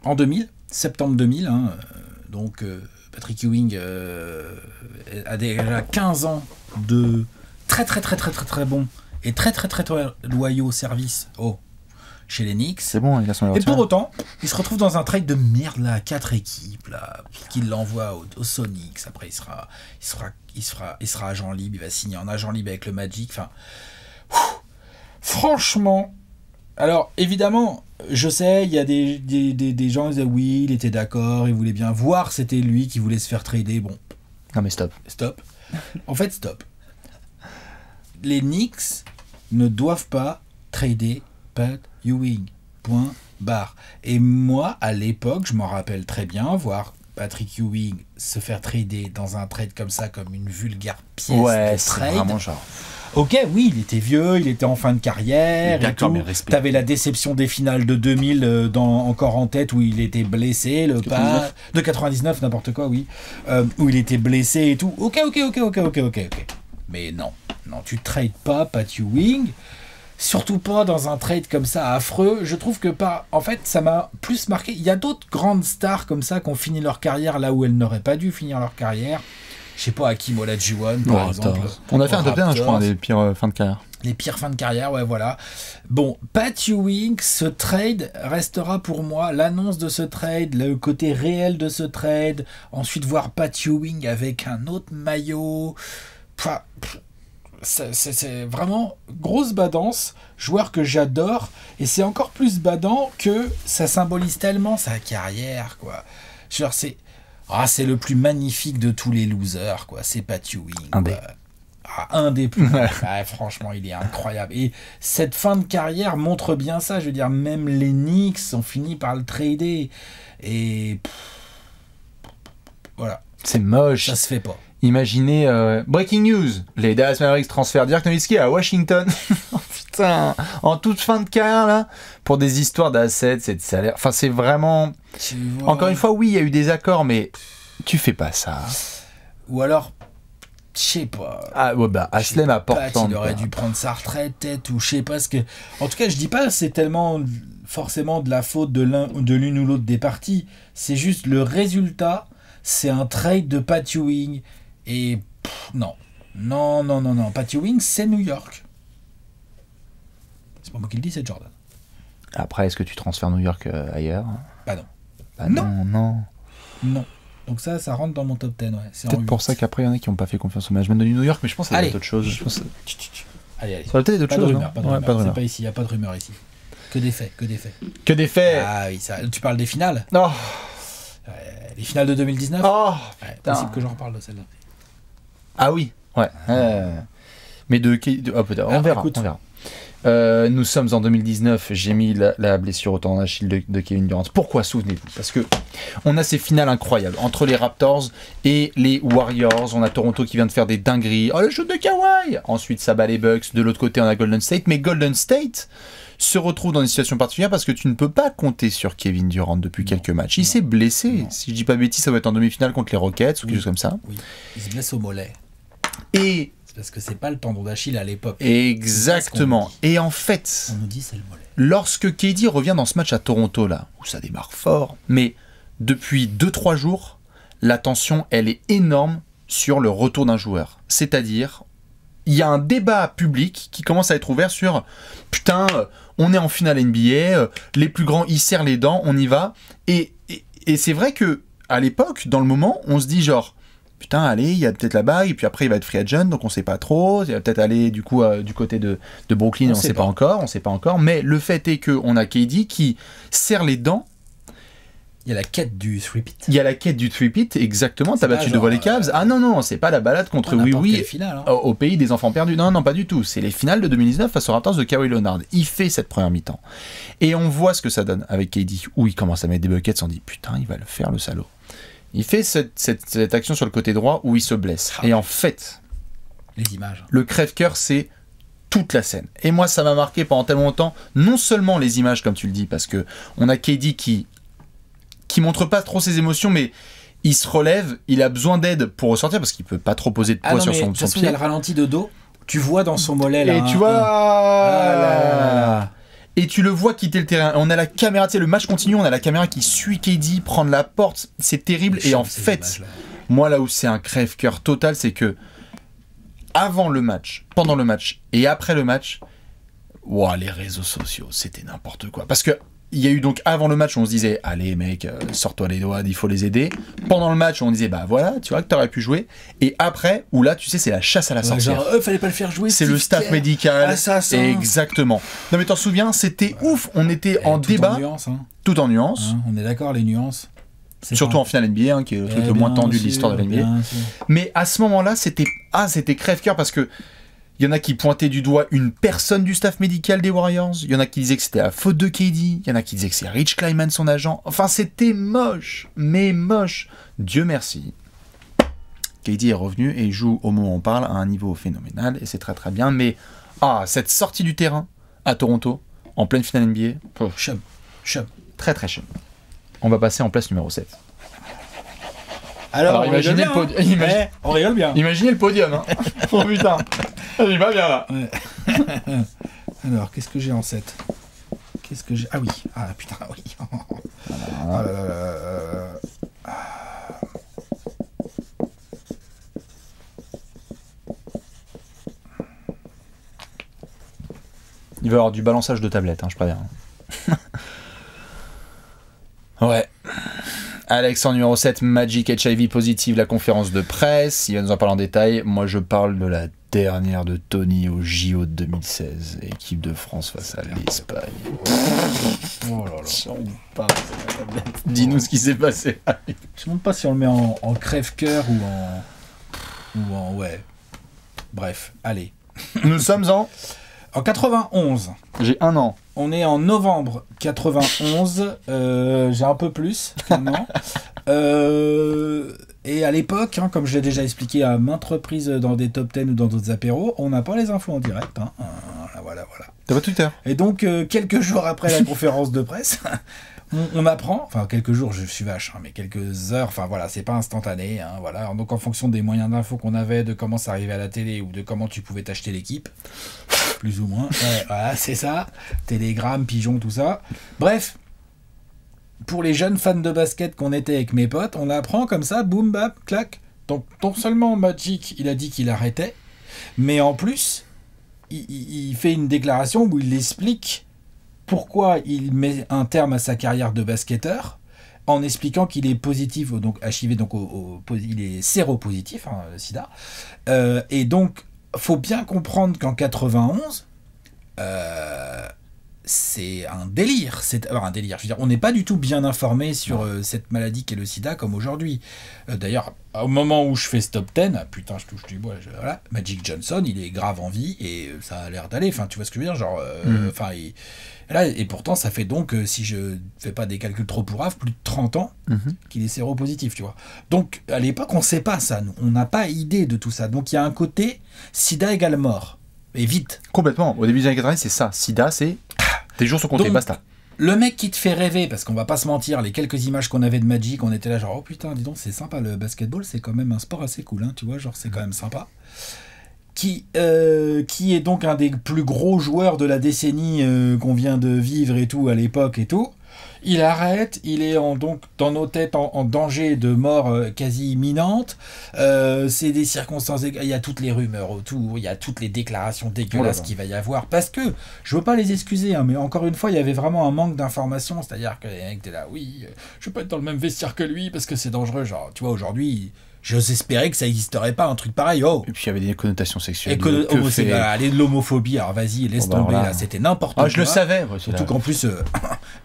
En 2000, septembre 2000. Hein, donc, Patrick Ewing a déjà 15 ans de très bon et très loyaux services chez les Knicks. C'est bon, il a son Et pour autant, il se retrouve dans un trade de merde là, à 4 équipes là, qu'il l'envoie aux Sonics. Après, il sera agent libre, il va signer en agent libre avec le Magic. Enfin, franchement, alors évidemment, je sais, il y a des gens qui disaient oui, il était d'accord, il voulait bien voir, c'était lui qui voulait se faire trader. Bon, non mais stop. En fait, stop. Les Knicks ne doivent pas trader Pat Ewing. Point barre. Et moi, à l'époque, je m'en rappelle très bien, voir Patrick Ewing se faire trader dans un trade comme ça, comme une vulgaire pièce de trade. C'est vraiment genre... Ok, oui, il était vieux, il était en fin de carrière et tout. T'avais la déception des finales de 2000 encore en tête où il était blessé, de 99, n'importe quoi, oui. Où il était blessé et tout. Ok. Mais non, tu trades pas Pat Ewing, surtout pas dans un trade comme ça affreux. Je trouve que en fait, ça m'a plus marqué. Il y a d'autres grandes stars comme ça qui ont fini leur carrière là où elles n'auraient pas dû finir leur carrière. Je sais pas, Hakeem Olajuwon, par exemple. On a fait un top 10, je crois, des pires fins de carrière. Les pires fins de carrière, ouais, voilà. Bon, Pat Ewing, ce trade restera pour moi, l'annonce de ce trade, le côté réel de ce trade, ensuite voir Pat Ewing avec un autre maillot. C'est vraiment grosse badance, joueur que j'adore, et c'est encore plus badant que ça symbolise tellement sa carrière, quoi. Genre, c'est le plus magnifique de tous les losers, quoi. C'est Pat Ewing. Un des plus. Ouais, franchement, il est incroyable. Et cette fin de carrière montre bien ça. Je veux dire, même les Knicks ont fini par le trader. Et voilà. C'est moche. Ça se fait pas. Imaginez, breaking news, les Dallas Mavericks transfèrent Dirk Nowitzki à Washington. Oh, putain, en toute fin de carrière là, pour des histoires d'assets et de salaire. Enfin, c'est vraiment. Encore une fois, oui, il y a eu des accords, mais tu fais pas ça. Ou alors, je sais pas. Ah ouais, bah Haslem à Portland. Il aurait dû prendre sa retraite, peut-être, ou je sais pas ce que. En tout cas, je dis pas c'est tellement forcément de la faute de l'une ou l'autre des parties. C'est juste le résultat. C'est un trade de Pat Ewing. Et non. Pat Ewing, c'est New York. C'est pas moi qui le dis, c'est Jordan. Après, est-ce que tu transfères New York ailleurs? Bah non. Bah non. Donc ça rentre dans mon top 10. Ouais. C'est peut-être pour ça qu'après, il y en a qui n'ont pas fait confiance au management de New York, mais je pense que ça va être autre chose. Allez. Ça va peut-être être autre chose. Pas de rumeur. C'est pas ici, il n'y a pas de rumeur ici. Que des faits. Ah oui, tu parles des finales? Non. Les finales de 2019? Possible que j'en reparle de celle-là. Ah oui, ouais. Mais on verra. Nous sommes en 2019, j'ai mis la blessure au tendon d'Achille de Kevin Durant. Pourquoi, souvenez-vous? Parce que on a ces finales incroyables entre les Raptors et les Warriors. On a Toronto qui vient de faire des dingueries. Oh, le shoot de Kawhi! Ensuite, ça bat les Bucks. De l'autre côté, on a Golden State. Mais Golden State se retrouve dans une situation particulière parce que tu ne peux pas compter sur Kevin Durant depuis quelques matchs. Il s'est blessé. Si je dis pas de bêtises, ça va être en demi-finale contre les Rockets ou quelque chose comme ça. Oui, il se blesse au mollet. Et c'est parce que c'est pas le tendon d'Achille à l'époque. Exactement. Et en fait, on nous dit c'est le mollet. Lorsque KD revient dans ce match à Toronto là, où ça démarre fort, mais depuis 2-3 jours, la tension elle est énorme sur le retour d'un joueur. C'est-à-dire, il y a un débat public qui commence à être ouvert sur putain, on est en finale NBA, les plus grands ils serrent les dents, on y va. Et c'est vrai que à l'époque, dans le moment, on se dit genre putain, allez, il y a peut-être la bague, et puis après il va être free agent, donc on sait pas trop. Il va peut-être aller du coup du côté de Brooklyn, on sait pas encore. Mais le fait est que on a KD qui serre les dents. Il y a la quête du three-peat. Il y a la quête du three-peat, exactement. T'as battu devant les Cavs. Ah non, c'est pas la balade contre oui au pays des enfants perdus. Non, pas du tout. C'est les finales de 2019 face aux Raptors de Kawhi Leonard. Il fait cette première mi-temps. Et on voit ce que ça donne avec KD, où il commence à mettre des buckets, on dit putain, il va le faire le salaud. Il fait cette action sur le côté droit où il se blesse. Et en fait, les images. Le crève-cœur, c'est toute la scène. Et moi, ça m'a marqué pendant tellement longtemps. Non seulement les images, comme tu le dis, parce que on a KD qui montre pas trop ses émotions, mais il se relève, il a besoin d'aide pour ressortir, parce qu'il peut pas trop poser de poids sur son pied. Il y a le ralenti de dos, tu vois dans son mollet là. Et tu vois... Et tu le vois quitter le terrain. On a la caméra, tu sais, le match continue, on a la caméra qui suit KD prendre la porte. C'est terrible. Et en fait, moi là où c'est un crève-cœur total, c'est que avant le match, pendant le match et après le match, les réseaux sociaux, c'était n'importe quoi. Parce que il y a eu donc avant le match où on se disait allez mec, sors-toi les doigts, il faut les aider. Pendant le match où on disait bah voilà, tu vois que t'aurais pu jouer. Et après où là tu sais c'est la chasse à la sorcière. Genre fallait pas le faire jouer. C'est le staff médical. Assassin. Exactement. Non mais t'en souviens, c'était ouf. On était en débat. Tout en nuances. On est d'accord, les nuances. Surtout en finale NBA, qui est le truc le moins tendu de l'histoire de l'NBA. Mais à ce moment-là, c'était crève-cœur parce que il y en a qui pointaient du doigt une personne du staff médical des Warriors. Il y en a qui disaient que c'était la faute de KD. Il y en a qui disaient que c'est Rich Kleiman, son agent. Enfin, c'était moche. Mais moche. Dieu merci. KD est revenu et il joue, au moment où on parle, à un niveau phénoménal. Et c'est très très bien. Mais cette sortie du terrain à Toronto, en pleine finale NBA. Chum. Très très chum. On va passer en place numéro 7. Alors imaginez le podium. On rigole bien. Imaginez le podium. Hein. Oh putain. Il va bien là. Ouais. Alors, qu'est-ce que j'ai en 7 ? Qu'est-ce que j'ai ? Ah oui. Ah putain, oui. Il va y avoir du balançage de tablette, je préviens. Ouais. Alex en numéro 7, Magic HIV positive, la conférence de presse. Il va nous en parler en détail. Moi, je parle de la dernière de Tony au JO de 2016. Équipe de France face à l'Espagne. Oh là là. Dis-nous ce qui s'est passé. Je ne me demande pas si on le met en crève-cœur ou en... Ouais. Bref, allez. Nous sommes en 91. J'ai 1 an. On est en novembre 91. J'ai un peu plus qu'un an. Et à l'époque, comme je l'ai déjà expliqué à maintes reprises dans des top 10 ou dans d'autres apéros, on n'a pas les infos en direct. Voilà. T'as pas Twitter. Et donc, quelques jours après la conférence de presse, on apprend, enfin quelques jours, je suis vache, mais quelques heures, enfin voilà, c'est pas instantané. Voilà. Donc en fonction des moyens d'info qu'on avait, de comment ça arrivait à la télé ou de comment tu pouvais t'acheter l'équipe, plus ou moins. Ouais, voilà, c'est ça. Télégramme, pigeon, tout ça. Bref, pour les jeunes fans de basket qu'on était avec mes potes, on apprend comme ça, boum, bam, clac. Donc non seulement Magic, il a dit qu'il arrêtait, mais en plus, il fait une déclaration où il explique pourquoi il met un terme à sa carrière de basketteur, en expliquant qu'il est positif, donc HIV, donc il est séropositif, le sida. Et donc, faut bien comprendre qu'en 91, c'est un délire. Un délire. Je veux dire, on n'est pas du tout bien informé sur cette maladie qu'est le sida comme aujourd'hui. D'ailleurs, au moment où je fais ce top 10, putain, je touche du bois. Voilà, Magic Johnson, il est grave en vie et ça a l'air d'aller. Enfin, tu vois ce que je veux dire, genre, là, et pourtant, ça fait donc, si je fais pas des calculs trop pourraves, plus de 30 ans qu'il est séropositif, tu vois. Donc, à l'époque, on sait pas ça. On n'a pas idée de tout ça. Donc, il y a un côté sida égale mort. Et vite. Complètement. Au début des années 80, c'est ça. Sida, c'est tes jours sont comptés, donc, basta. Le mec qui te fait rêver, parce qu'on va pas se mentir, les quelques images qu'on avait de Magic, on était là genre, oh putain, dis donc, c'est sympa, le basketball, c'est quand même un sport assez cool, tu vois, genre, c'est quand même sympa. Qui est donc un des plus gros joueurs de la décennie qu'on vient de vivre et tout, à l'époque et tout. Il arrête, il est donc dans nos têtes en danger de mort quasi imminente. C'est des circonstances, il y a toutes les rumeurs autour, il y a toutes les déclarations dégueulasses qu'il va y avoir. Parce que, je veux pas les excuser, hein, mais encore une fois, il y avait vraiment un manque d'informations. C'est-à-dire que les mecs étaient là, oui, je veux pas être dans le même vestiaire que lui parce que c'est dangereux. Genre, tu vois, aujourd'hui... J'ose espérer que ça n'existerait pas un truc pareil. Oh. Et puis il y avait des connotations sexuelles. L'homophobie, alors vas-y, laisse tomber là, c'était n'importe quoi. Je le savais. Surtout qu'en plus,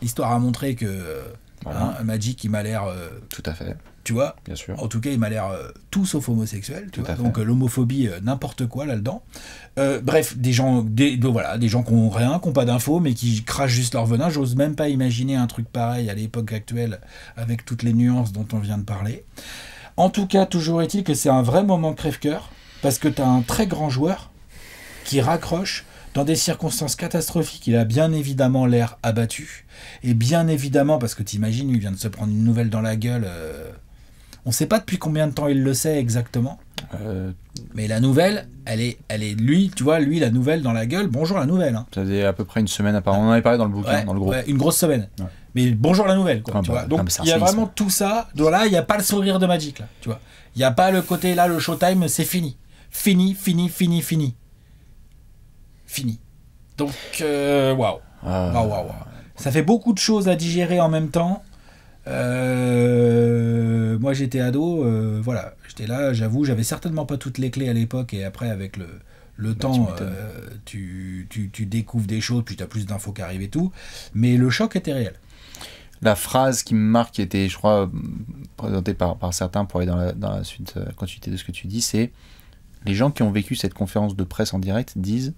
l'histoire a montré que Magic, il m'a l'air. Tout à fait. Tu vois. Bien sûr. En tout cas, il m'a l'air tout sauf homosexuel. Tu vois. Donc l'homophobie, n'importe quoi là-dedans. Bref, des gens qui ont rien, qui n'ont pas d'infos, mais qui crachent juste leur venin. J'ose même pas imaginer un truc pareil à l'époque actuelle avec toutes les nuances dont on vient de parler. En tout cas, toujours est-il que c'est un vrai moment crève-cœur, parce que tu as un très grand joueur qui raccroche dans des circonstances catastrophiques. Il a bien évidemment l'air abattu, et bien évidemment, parce que t'imagines, il vient de se prendre une nouvelle dans la gueule. On ne sait pas depuis combien de temps il le sait exactement, mais la nouvelle, elle est lui, tu vois, lui, la nouvelle dans la gueule, bonjour la nouvelle. Hein. Ça faisait à peu près une semaine, apparemment. On en avait parlé dans le bouquin, dans le groupe. Une grosse semaine. Ouais. Mais bonjour la nouvelle, quoi, tu vois. Donc il y a vraiment tout ça. Donc là, il n'y a pas le sourire de Magic, là, tu vois. Il n'y a pas le côté là, le showtime, c'est fini. Fini. Donc, waouh. Ça fait beaucoup de choses à digérer en même temps. Moi, j'étais ado, j'étais là, j'avoue, j'avais certainement pas toutes les clés à l'époque, et après, avec le temps, tu découvres des choses, puis tu as plus d'infos qui arrivent et tout. Mais le choc était réel. La phrase qui me marque, qui était, je crois, présentée par certains pour aller dans la suite, continuité de ce que tu dis, c'est les gens qui ont vécu cette conférence de presse en direct disent,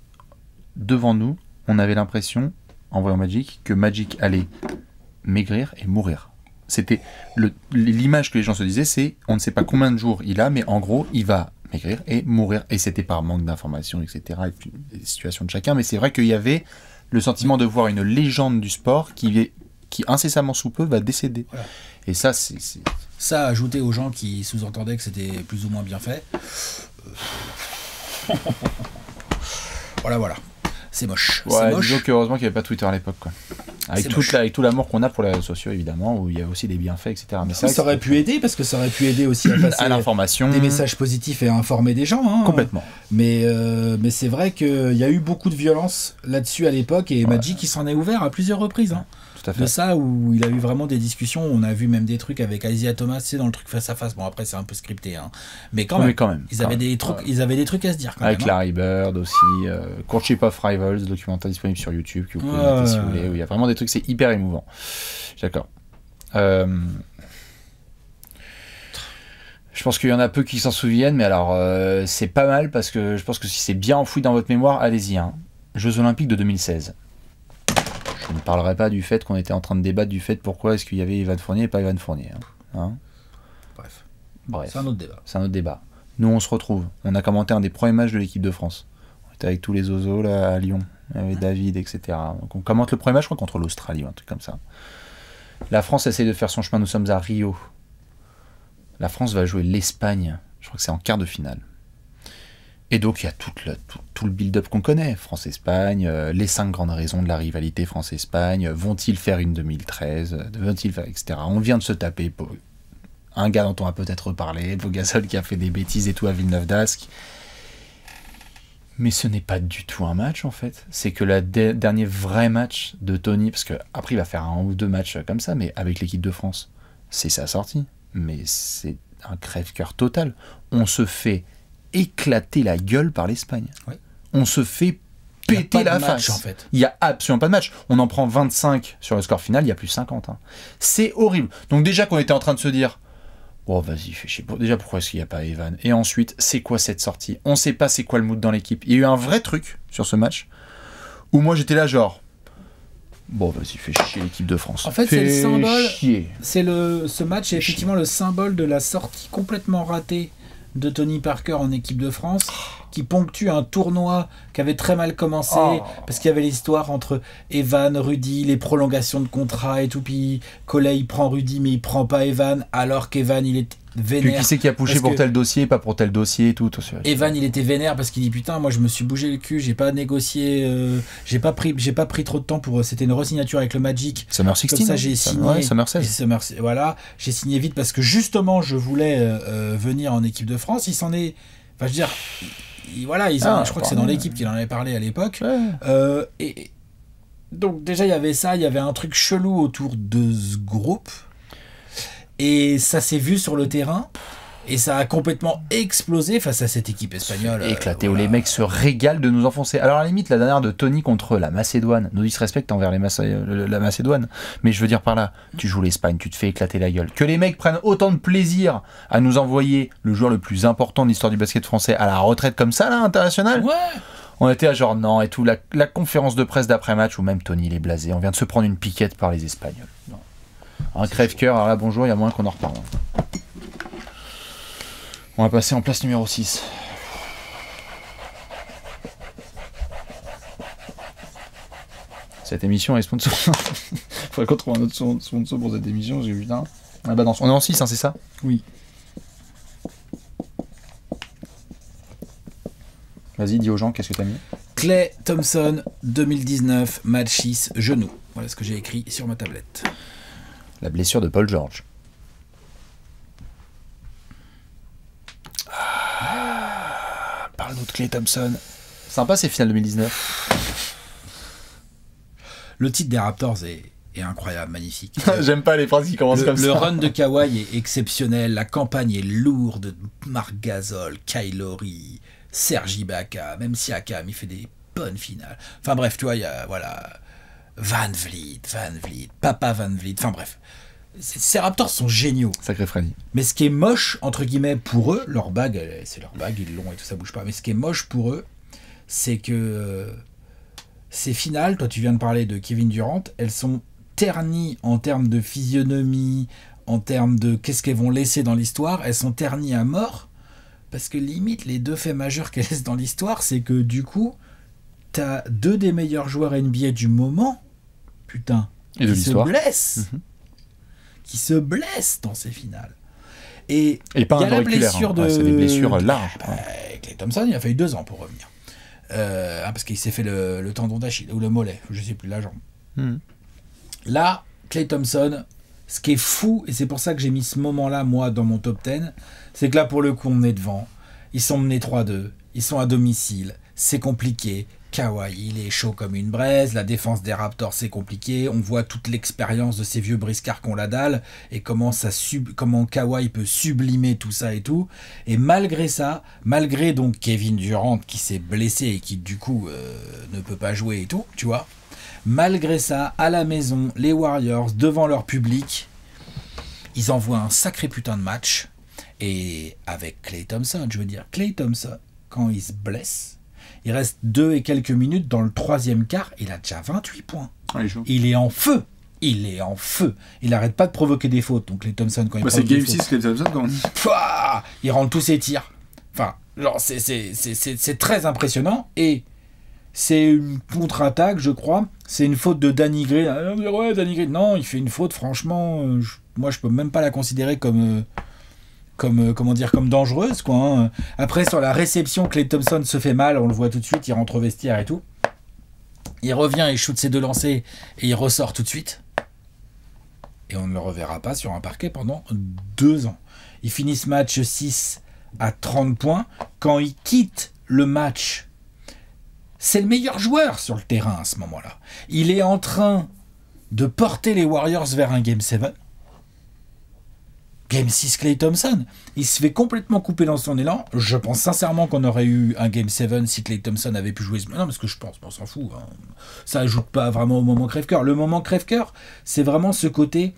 devant nous, on avait l'impression, en voyant Magic, que Magic allait maigrir et mourir. C'était l'image que les gens se disaient, c'est on ne sait pas combien de jours il a, mais en gros, il va maigrir et mourir. Et c'était par manque d'informations, etc. Et puis les situations de chacun. Mais c'est vrai qu'il y avait le sentiment de voir une légende du sport qui incessamment sous peu va décéder. Voilà. Et ça, c'est... Ça, ajouté aux gens qui sous-entendaient que c'était plus ou moins bien fait. Voilà. C'est moche. Ouais, c'est moche. Disons qu'heureusement qu'il n'y avait pas Twitter à l'époque, quoi. Avec tout l'amour qu'on a pour les réseaux sociaux, évidemment, où il y a aussi des bienfaits, etc. Mais ça aurait pu aider, parce que ça aurait pu aider aussi à passer à l'information, des messages positifs et à informer des gens. Hein. Complètement. Mais c'est vrai qu'il y a eu beaucoup de violence là-dessus à l'époque, et Magic il s'en est ouvert à plusieurs reprises. Hein. Tout à fait. De ça, où il a eu vraiment des discussions, on a vu même des trucs avec Isaiah Thomas, tu sais, dans le truc face à face. Bon, après, c'est un peu scripté, hein. Mais quand même, ils avaient des trucs à se dire. Quand avec même, Larry Bird aussi, Courtship of Rivals, documentaire disponible sur YouTube, que vous pouvez noter si vous voulez, où il y a vraiment des trucs, c'est hyper émouvant. D'accord. Je pense qu'il y en a peu qui s'en souviennent, mais alors, c'est pas mal, parce que je pense que si c'est bien enfoui dans votre mémoire, allez-y. Hein. Jeux Olympiques de 2016. Je ne parlerai pas du fait qu'on était en train de débattre du fait pourquoi est-ce qu'il y avait Evan Fournier et pas Evan Fournier. Hein. Bref. C'est un autre débat. Nous, on se retrouve. On a commenté un des premiers matchs de l'équipe de France. On était avec tous les ozos là, à Lyon, avec David, etc. Donc on commente le premier match, je crois, contre l'Australie ou un truc comme ça. La France essaie de faire son chemin. Nous sommes à Rio. La France va jouer l'Espagne. Je crois que c'est en quart de finale. Et donc, il y a tout le build-up qu'on connaît. France-Espagne, les 5 grandes raisons de la rivalité France-Espagne. Vont-ils faire une 2013 ? Vont-ils faire, etc. On vient de se taper un gars dont on va peut-être reparler, Pogazol qui a fait des bêtises et tout à Villeneuve-d'Ascq. Mais ce n'est pas du tout un match, en fait. C'est que le dernier vrai match de Tony, parce qu'après, il va faire 1 ou 2 matchs comme ça, mais avec l'équipe de France, c'est sa sortie. Mais c'est un crève-cœur total. On se fait éclater la gueule par l'Espagne. Oui. On se fait péter la face. En fait. Il n'y a absolument pas de match. On en prend 25 sur le score final, il y a plus 50. Hein. C'est horrible. Donc déjà qu'on était en train de se dire oh vas-y, fais chier. Déjà pourquoi est-ce qu'il n'y a pas Evan ? Et ensuite, c'est quoi cette sortie ? On ne sait pas c'est quoi le mood dans l'équipe. Il y a eu un vrai truc sur ce match où moi j'étais là genre bon vas-y, fais chier l'équipe de France. En fait, c'est le symbole. Ce match est effectivement le symbole de la sortie complètement ratée de Tony Parker en équipe de France, qui ponctue un tournoi qui avait très mal commencé, parce qu'il y avait l'histoire entre Evan, Rudy, les prolongations de contrat et tout, puis Collet il prend Rudy mais il prend pas Evan, alors qu'Evan il est vénère. Qui c'est qui a poussé pour tel dossier, pas pour tel dossier et tout. Evan il était vénère parce qu'il dit putain moi je me suis bougé le cul, j'ai pas négocié, j'ai pas pris trop de temps pour, c'était une re-signature avec le Magic. Summer 16. Comme ça j'ai signé. Summer 16. Voilà, j'ai signé vite parce que justement je voulais venir en équipe de France. Il s'en est, enfin je veux dire, voilà, je crois que c'est dans l'équipe qu'il en avait parlé à l'époque. Ouais. Et donc déjà il y avait ça, il y avait un truc chelou autour de ce groupe. Et ça s'est vu sur le terrain et ça a complètement explosé face à cette équipe espagnole. Éclaté, où les mecs se régalent de nous enfoncer. Alors à la limite, la dernière de Tony contre la Macédoine, nous disrespecte envers la Macédoine, mais je veux dire par là, tu joues l'Espagne, tu te fais éclater la gueule. Que les mecs prennent autant de plaisir à nous envoyer le joueur le plus important de l'histoire du basket français à la retraite comme ça, là, international. Ouais. On était à genre non et tout. La conférence de presse d'après-match où même Tony il est blasé. On vient de se prendre une piquette par les Espagnols. Non. Un crève-cœur, alors là bonjour, il y a moins qu'on en reparle. On va passer en place numéro 6. Cette émission est sponsor. Faudrait qu'on trouve un autre sponsor pour cette émission, j'ai vu putain. Ah bah non, on est en 6, hein, c'est ça? Oui. Vas-y, dis aux gens, qu'est-ce que t'as mis? Klay Thompson, 2019, match 6, genou. Voilà ce que j'ai écrit sur ma tablette. La blessure de Paul George. Parle-nous de Klay Thompson. Sympa ces finales 2019. Le titre des Raptors est incroyable, magnifique. J'aime pas les phrases qui commencent comme ça. Le run de Kawhi est exceptionnel. La campagne est lourde. Marc Gasol, Kyle Lowry, Serge Ibaka, même si Siakam, il fait des bonnes finales. Enfin bref, tu vois, il y a voilà, Van Vliet, Papa Van Vliet. Enfin bref, ces Raptors sont géniaux. Sacré Freddy. Mais ce qui est moche, entre guillemets, pour eux, leur bague, c'est leur bague, ils l'ont et tout, ça bouge pas. Mais ce qui est moche pour eux, c'est que ces finales, toi tu viens de parler de Kevin Durant, elles sont ternies en termes de physionomie, en termes de qu'est-ce qu'elles vont laisser dans l'histoire, elles sont ternies à mort. Parce que limite, les deux faits majeurs qu'elles laissent dans l'histoire, c'est que du coup, t'as deux des meilleurs joueurs NBA du moment, putain, et de qui se blessent. Qui se blessent dans ces finales. Et pas un auriculaire, hein. C'est des blessures larges. Klay Thompson, il a fallu 2 ans pour revenir. Parce qu'il s'est fait le tendon d'Achille, ou le mollet, je sais plus, la jambe. Là, Klay Thompson, ce qui est fou, et c'est pour ça que j'ai mis ce moment-là, moi, dans mon top 10, c'est que là, pour le coup, on est devant. Ils sont menés 3-2. Ils sont à domicile. C'est compliqué. Kawhi, il est chaud comme une braise. La défense des Raptors, c'est compliqué. On voit toute l'expérience de ces vieux briscards qu'on la dalle et comment Kawhi peut sublimer tout ça et tout. Et malgré ça, malgré donc Kevin Durant qui s'est blessé et qui, du coup, ne peut pas jouer et tout, tu vois. Malgré ça, à la maison, les Warriors, devant leur public, ils envoient un sacré putain de match. Et avec Klay Thompson, je veux dire, Klay Thompson, quand il se blesse, il reste 2 et quelques minutes dans le 3e quart, il a déjà 28 points. Il est en feu. Il arrête pas de provoquer des fautes. Donc Klay Thompson, quand il c'est Game 6 Klay Thompson, quand on dit. Il rentre tous ses tirs. Enfin, genre, c'est très impressionnant. Et c'est une contre-attaque, je crois. C'est une faute de Danny Green. Ouais, Danny Green. Non, il fait une faute, franchement, moi je peux même pas la considérer comme dangereuse, quoi. Hein. Après, sur la réception, Klay Thompson se fait mal, on le voit tout de suite, il rentre au vestiaire et tout. Il revient, il shoot ses 2 lancers et il ressort tout de suite. Et on ne le reverra pas sur un parquet pendant 2 ans. Il finit ce match 6 à 30 points. Quand il quitte le match, c'est le meilleur joueur sur le terrain à ce moment-là. Il est en train de porter les Warriors vers un Game 7. Game 6 Klay Thompson, il se fait complètement couper dans son élan. Je pense sincèrement qu'on aurait eu un Game 7 si Klay Thompson avait pu jouer. Non, parce que je pense, on s'en fout. Hein. Ça ajoute pas vraiment au moment crève-cœur. Le moment crève-cœur, c'est vraiment ce côté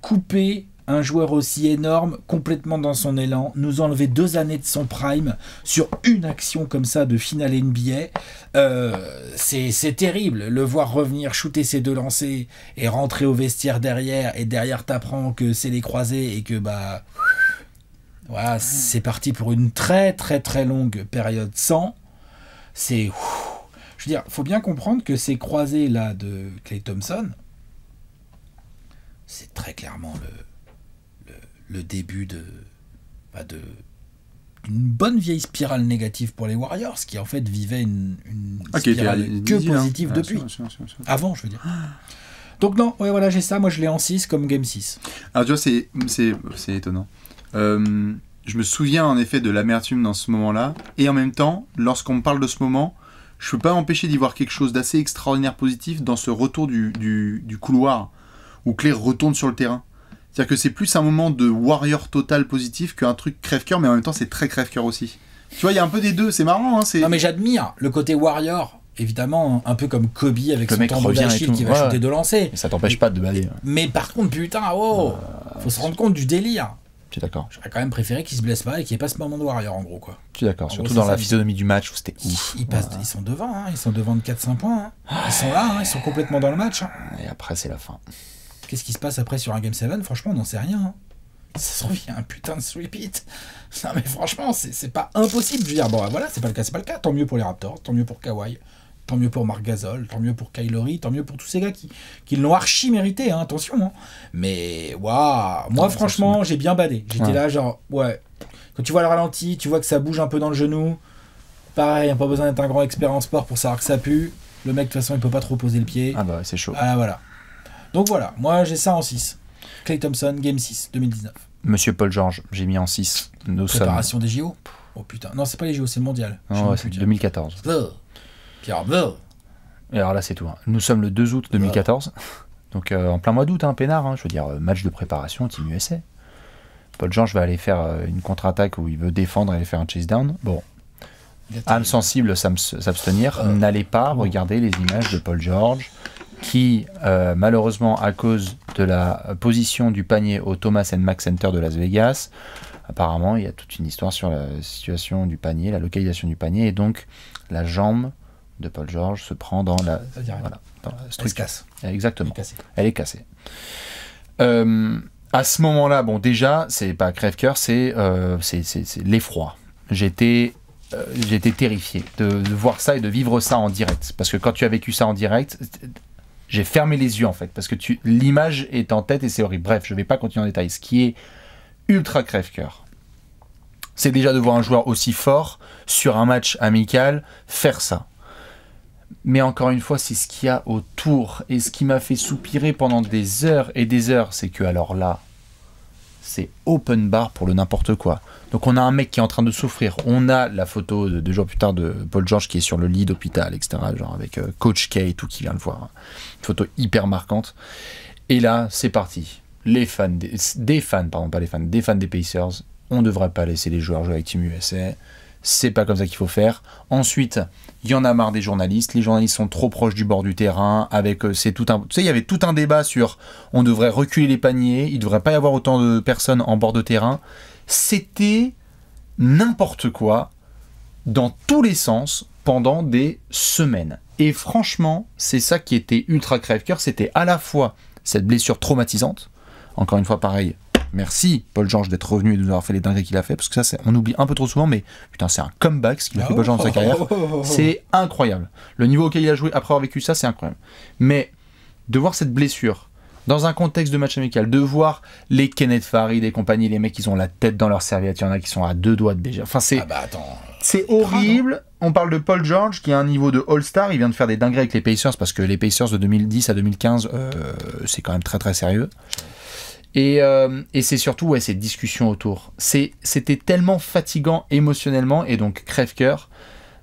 couper un joueur aussi énorme, complètement dans son élan, nous enlever 2 années de son prime sur une action comme ça de finale NBA. C'est terrible. Le voir revenir, shooter ses 2 lancers et rentrer au vestiaire derrière, et derrière t'apprends que c'est les croisés et que Voilà, c'est parti pour une très très très longue période sans. Je veux dire, faut bien comprendre que ces croisés là de Klay Thompson, c'est très clairement le début d'une bonne vieille spirale négative pour les Warriors, qui en fait vivaient une spirale que positive depuis. Sûr. Avant, je veux dire. Donc non, ouais, voilà, j'ai ça, moi je l'ai en 6 comme Game 6. Alors tu vois, c'est étonnant. Je me souviens en effet de l'amertume dans ce moment-là, et en même temps, lorsqu'on me parle de ce moment, je peux pas m'empêcher d'y voir quelque chose d'assez extraordinaire positif dans ce retour du couloir, où Klay retourne sur le terrain. C'est-à-dire que c'est plus un moment de warrior total positif qu'un truc crève-cœur, mais en même temps c'est très crève-cœur aussi. Tu vois, il y a un peu des deux, c'est marrant. Hein, non mais j'admire le côté warrior, évidemment, un peu comme Kobe avec son tambour d'Achille qui va shooter de lancer. Mais ça t'empêche pas de baller. Mais par contre, putain, faut se rendre compte du délire. Je suis d'accord. J'aurais quand même préféré qu'il se blesse pas et qu'il n'y ait pas ce moment de warrior en gros, quoi. Je suis d'accord, surtout dans la physionomie du match où c'était ouf. Ils sont devant, hein, ils sont devant de 4-5 points. Hein. Ils sont là, hein, ils sont complètement dans le match. Hein. Et après, c'est la fin. Qu'est-ce qui se passe après sur un Game 7 ? Franchement, on n'en sait rien. Hein. Ça se trouve, il y a un putain de sweep-it. Non mais franchement, c'est pas impossible. Je veux dire, bon voilà, c'est pas le cas. Tant mieux pour les Raptors, tant mieux pour Kawhi, tant mieux pour Marc Gasol, tant mieux pour Kyle Lowry, tant mieux pour tous ces gars qui l'ont archi mérité, hein, attention. Hein. Mais waouh, moi franchement, j'ai bien badé. J'étais là genre, ouais. Quand tu vois le ralenti, tu vois que ça bouge un peu dans le genou. Pareil, pas besoin d'être un grand expert en sport pour savoir que ça pue. Le mec, de toute façon, il peut pas trop poser le pied. Ah bah c'est chaud. Ah voilà. Donc voilà, moi j'ai ça en 6. Klay Thompson, Game 6, 2019. Monsieur Paul George, j'ai mis en 6. Préparation des JO. Oh putain, non c'est pas les JO, c'est le mondial. Non, ouais, c'est 2014. Pierre. Et alors là c'est tout. Hein. Nous sommes le 2 août 2014. Donc en plein mois d'août, hein, peinard. Hein, je veux dire, match de préparation, Team USA. Paul George va aller faire une contre-attaque où il veut défendre et aller faire un chase down. Bon. Âme sensible, s'abstenir. N'allez pas regarder les images de Paul George qui, malheureusement, à cause de la position du panier au Thomas & Mack Center de Las Vegas, apparemment, il y a toute une histoire sur la situation du panier, la localisation du panier, et donc la jambe de Paul George se prend dans la structure. Elle se casse. Exactement. Elle est cassée. À ce moment-là, bon, déjà, c'est pas crève-cœur, c'est l'effroi. J'étais terrifié de voir ça et de vivre ça en direct. Parce que quand tu as vécu ça en direct, j'ai fermé les yeux en fait. Parce que l'image est en tête et c'est horrible. Bref, je ne vais pas continuer en détail. Ce qui est ultra crève-cœur, c'est déjà de voir un joueur aussi fort sur un match amical faire ça. Mais encore une fois, c'est ce qu'il y a autour. Et ce qui m'a fait soupirer pendant des heures et des heures, c'est que alors là, c'est open bar pour le n'importe quoi. Donc on a un mec qui est en train de souffrir. On a la photo de 2 jours plus tard de Paul George qui est sur le lit d'hôpital, etc. Genre avec Coach K et tout qui vient le voir. Une photo hyper marquante. Et là, c'est parti. Les fans, des fans des Pacers, on ne devrait pas laisser les joueurs jouer avec Team USA. C'est pas comme ça qu'il faut faire. Ensuite, il y en a marre des journalistes. Les journalistes sont trop proches du bord du terrain. Il y avait tout un débat sur on devrait reculer les paniers. Il ne devrait pas y avoir autant de personnes en bord de terrain. C'était n'importe quoi dans tous les sens pendant des semaines. Et franchement, c'est ça qui était ultra crève-cœur. C'était à la fois cette blessure traumatisante. Encore une fois, pareil. Merci Paul George d'être revenu et de nous avoir fait les dingueries qu'il a fait, parce que ça, on oublie un peu trop souvent, mais putain, c'est un comeback ce qu'il a fait Paul George dans sa carrière. C'est incroyable. Le niveau auquel il a joué après avoir vécu ça, c'est incroyable. Mais de voir cette blessure dans un contexte de match amical, de voir les Kenneth Farid et compagnie, les mecs, ils ont la tête dans leur serviette, il y en a qui sont à 2 doigts de baiser. Enfin, c'est horrible. On parle de Paul George qui a un niveau de All-Star, il vient de faire des dingueries avec les Pacers, parce que les Pacers de 2010 à 2015, c'est quand même très très sérieux. Et c'est surtout ces discussions autour. C'était tellement fatigant émotionnellement et donc crève-cœur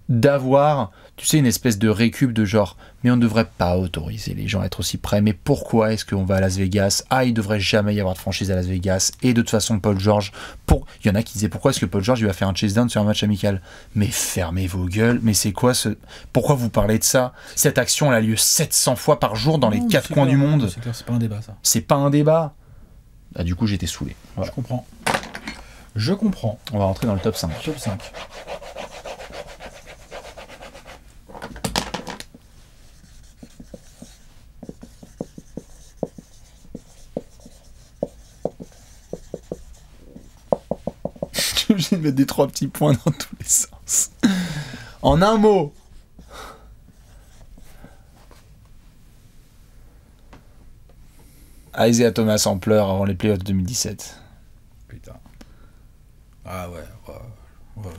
d'avoir, tu sais, une espèce de récup de genre, mais on ne devrait pas autoriser les gens à être aussi près. Mais pourquoi est-ce qu'on va à Las Vegas ? Ah, il ne devrait jamais y avoir de franchise à Las Vegas. Et de toute façon, Paul George, il y en a qui disaient pourquoi est-ce que Paul George il va faire un chase down sur un match amical ? Mais fermez vos gueules. Mais c'est quoi pourquoi vous parlez de ça ? Cette action elle a lieu 700 fois par jour dans les 4 coins du monde. C'est clair, c'est pas un débat ça. C'est pas un débat. Ah, du coup, j'étais saoulé. Voilà. Je comprends. On va rentrer dans le top 5. Top 5. obligé de mettre des 3 petits points dans tous les sens. En un mot. Isaiah Thomas en pleurs avant les playoffs de 2017. Putain. Ah ouais. Voilà.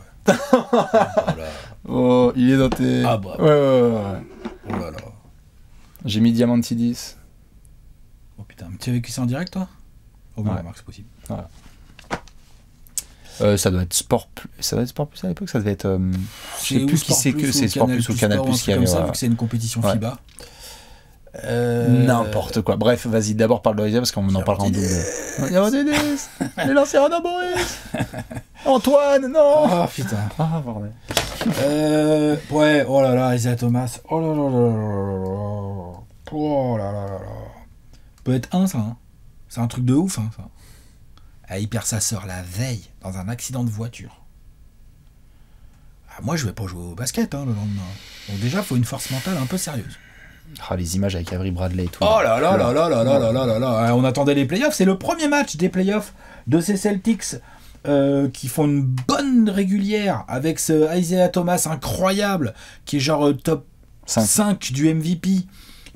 Oh, il est dans tes... Ah bah. Ouais. Oh là là. J'ai mis Diamantidis. Oh putain, tu as vécu ça en direct toi? Oh oui, Ouais. remarque, c'est possible. Ça doit être Sport Plus. Ça doit être Sport Plus à l'époque, ça devait être... je sais C'est plus ou qui Sport c'est que Plus c'est ou Sport Plus ou Canal Sport, Plus un qui truc avait... comme ça, ouais. vu que c'est une compétition Ouais. FIBA. N'importe quoi. Bref, vas-y, d'abord parle de Isaiah parce qu'on en parlera en double. Diamantidis. Les lancers à Boris. Antoine, non. Oh putain. Ah, bordel. Ouais, oh là là, Isaiah Thomas. Oh là là là là là là là. Oh là là là là. Peut être un, ça. Hein. C'est un truc de ouf, hein, ça. Ah, il perd sa sœur la veille dans un accident de voiture. Ah, moi, je vais pas jouer au basket le lendemain. Donc déjà, faut une force mentale un peu sérieuse. Ah, les images avec Avery Bradley et tout. Oh là là là là là là là là là là. On attendait les playoffs. C'est le premier match des playoffs de ces Celtics qui font une bonne régulière avec ce Isaiah Thomas incroyable qui est genre top 5 du MVP.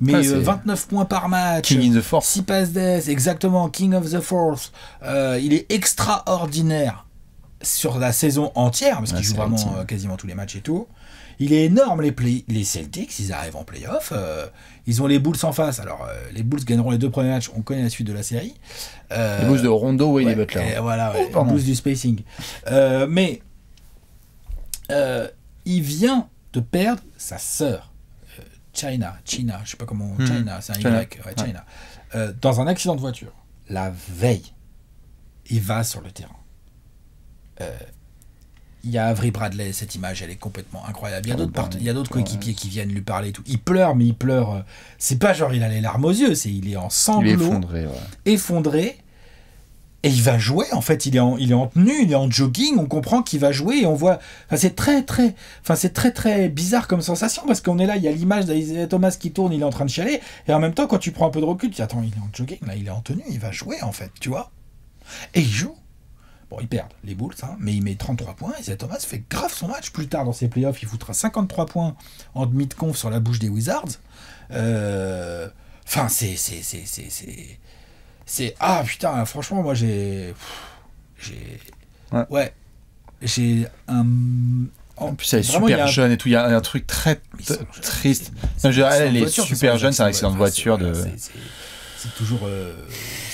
Mais 29 points par match. King in the Force. 6 passes d'aise, exactement. King of the Force. Il est extraordinaire sur la saison entière parce qu'il joue vraiment quasiment tous les matchs et tout. Il est énorme, les Celtics, ils arrivent en play-off, ils ont les Bulls en face. Alors, les Bulls gagneront les 2 premiers matchs, on connaît la suite de la série. Les Bulls de Rondo, Wade et Butler. Et voilà, les Bulls du spacing. Mais il vient de perdre sa sœur, China, je sais pas comment, China, c'est un Y, ouais, China, dans un accident de voiture. La veille, il va sur le terrain. Il y a Avery Bradley, cette image, elle est complètement incroyable. Il y a d'autres coéquipiers qui viennent lui parler et tout. Il pleure, mais il pleure. C'est pas genre il a les larmes aux yeux, il est en sanglots. Il est effondré. Et il va jouer, en fait. Il est en tenue, il est en jogging. On comprend qu'il va jouer et on voit. Enfin, c'est très bizarre comme sensation parce qu'on est là, il y a l'image d'Isaiah Thomas qui tourne, il est en train de chialer. Et en même temps, quand tu prends un peu de recul, tu dis attends, il est en jogging, là, il est en tenue, il va jouer, en fait, tu vois. Et il joue. Bon, ils perdent les Bulls, mais il met 33 points. Isaiah Thomas fait grave son match. Plus tard dans ses playoffs, il foutra 53 points en demi de conf sur la bouche des Wizards. Enfin, c'est... Ah, putain, franchement, moi, j'ai un... En plus, elle est super jeune et tout. Il y a un truc très triste. Elle est super jeune, c'est un accident de voiture.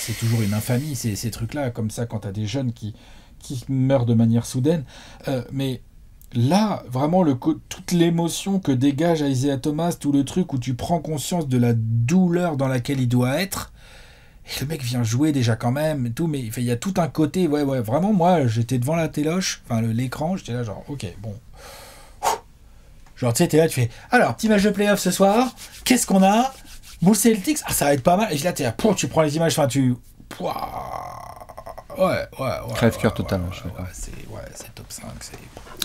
C'est toujours une infamie, ces trucs-là, comme ça, quand t'as des jeunes qui meurent de manière soudaine. Mais là, vraiment, toute l'émotion que dégage Isaiah Thomas, tout le truc où tu prends conscience de la douleur dans laquelle il doit être, et le mec vient jouer déjà quand même, et tout, mais il y a tout un côté, ouais, vraiment, moi, j'étais devant la téloche, enfin, l'écran, j'étais là, genre, ok, bon. Genre, tu sais, t'es là, tu fais, alors, petit match de play-off ce soir, qu'est-ce qu'on a ? Bulls Celtics, ça va être pas mal. Et là, t'es là, tu prends les images, enfin, ouais. Crève-cœur total. C'est top 5.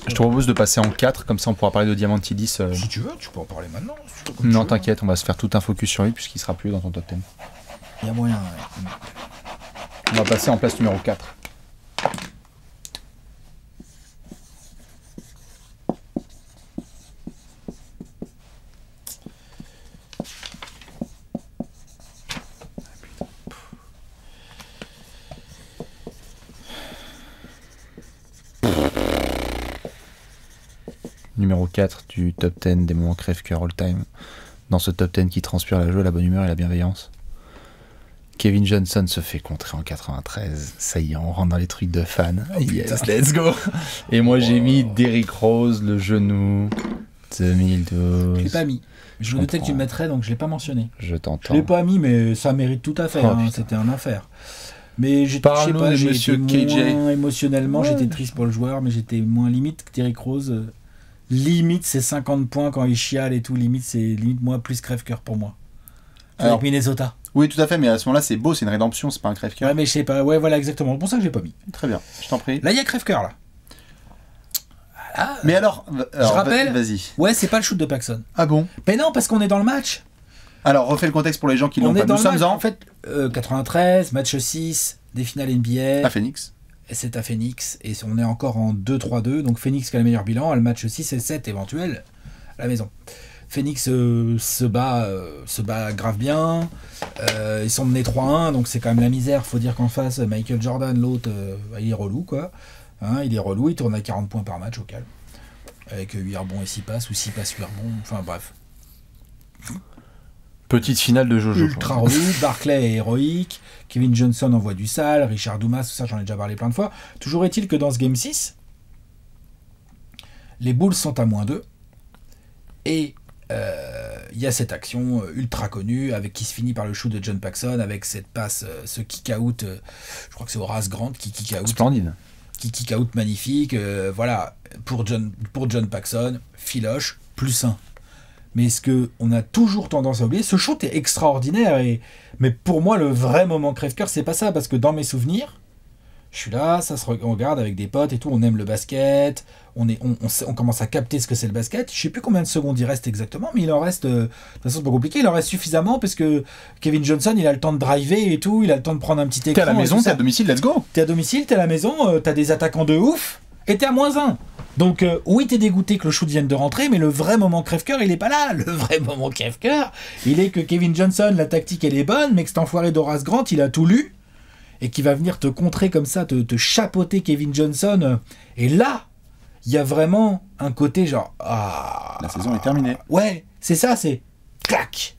Je te propose de passer en 4, comme ça on pourra parler de Diamantidis. Si tu veux, tu peux en parler maintenant. Non, t'inquiète, on va se faire tout un focus sur lui puisqu'il sera plus dans ton top 10. Il y a moyen, On va passer en place numéro 4. Numéro 4 du top 10 des moments crève-cœur all-time. Dans ce top 10 qui transpire la joie, la bonne humeur et la bienveillance. Kevin Johnson se fait contrer en 93. Ça y est, on rentre dans les trucs de fans. Yes, let's go. Et moi j'ai mis Derrick Rose, le genou, 2012. Je l'ai pas mis. Je me doutais que tu le mettrais, donc je l'ai pas mentionné. Je t'entends. Je l'ai pas mis, mais ça mérite tout à fait. C'était un affaire. Mais j'ai touché pas, j'ai été moins émotionnellement, j'étais triste pour le joueur, mais j'étais moins limite que Derrick Rose. Limite c'est 50 points quand il chiale et tout, limite c'est limite moi plus crève-cœur pour moi. Avec Minnesota. Oui, tout à fait, mais à ce moment-là c'est beau, c'est une rédemption, c'est pas un crève-cœur. Ouais, mais je sais pas, ouais, voilà exactement, c'est pour ça que j'ai pas mis. Très bien, je t'en prie. Là il y a crève-cœur là. Voilà. Mais alors je rappelle, vas-y. Ouais, c'est pas le shoot de Paxson. Ah bon? Mais non, parce qu'on est dans le match. Alors refais le contexte pour les gens qui l'ont pas. Nous sommes en fait 93, match 6 des finales NBA. À Phoenix. et c'est à Phoenix, et on est encore en 2-3-2, donc Phoenix qui a le meilleur bilan, a le match 6 et 7 éventuel à la maison. Phoenix se bat grave bien, ils sont menés 3-1, donc c'est quand même la misère, faut dire qu'en face, Michael Jordan, l'autre, il est relou, quoi. Hein, il est relou, il tourne à 40 points par match au calme, avec 8 rebonds et 6 passes, ou 6 passes 8 rebonds, enfin bref. Petite finale de Jojo. Ultra relou, Barclay est héroïque, Kevin Johnson envoie du sale, Richard Dumas, tout ça j'en ai déjà parlé plein de fois. Toujours est-il que dans ce Game 6, les Bulls sont à -2, et il y a cette action ultra connue qui se finit par le shoot de John Paxson avec cette passe, ce kick-out, je crois que c'est Horace Grant qui kick-out. Splendide. Qui kick-out magnifique, voilà, pour John Paxson, filoche, +1. Mais ce qu'on a toujours tendance à oublier, ce shoot est extraordinaire, mais pour moi, le vrai moment crève-cœur, c'est pas ça, parce que dans mes souvenirs, je suis là, ça se regarde avec des potes et tout, on aime le basket, on commence à capter ce que c'est le basket. Je sais plus combien de secondes il reste exactement, mais il en reste, de toute façon c'est pas compliqué, il en reste suffisamment parce que Kevin Johnson, il a le temps de driver et tout, il a le temps de prendre un petit écran. T'es à la maison, t'es à domicile, let's go. T'es à domicile, t'es à la maison, t'as des attaquants de ouf, et t'es à -1. Donc oui, t'es dégoûté que le shoot vienne de rentrer, mais le vrai moment crève-cœur, il est pas là. Le vrai moment crève-cœur, il est que Kevin Johnson, la tactique, elle est bonne, mais que cet enfoiré d'Horace Grant, il a tout lu, et qui va venir te contrer comme ça, te chapeauter Kevin Johnson. Et là, il y a vraiment un côté genre... Ah, la saison est terminée. Ouais, c'est ça, c'est... Clac.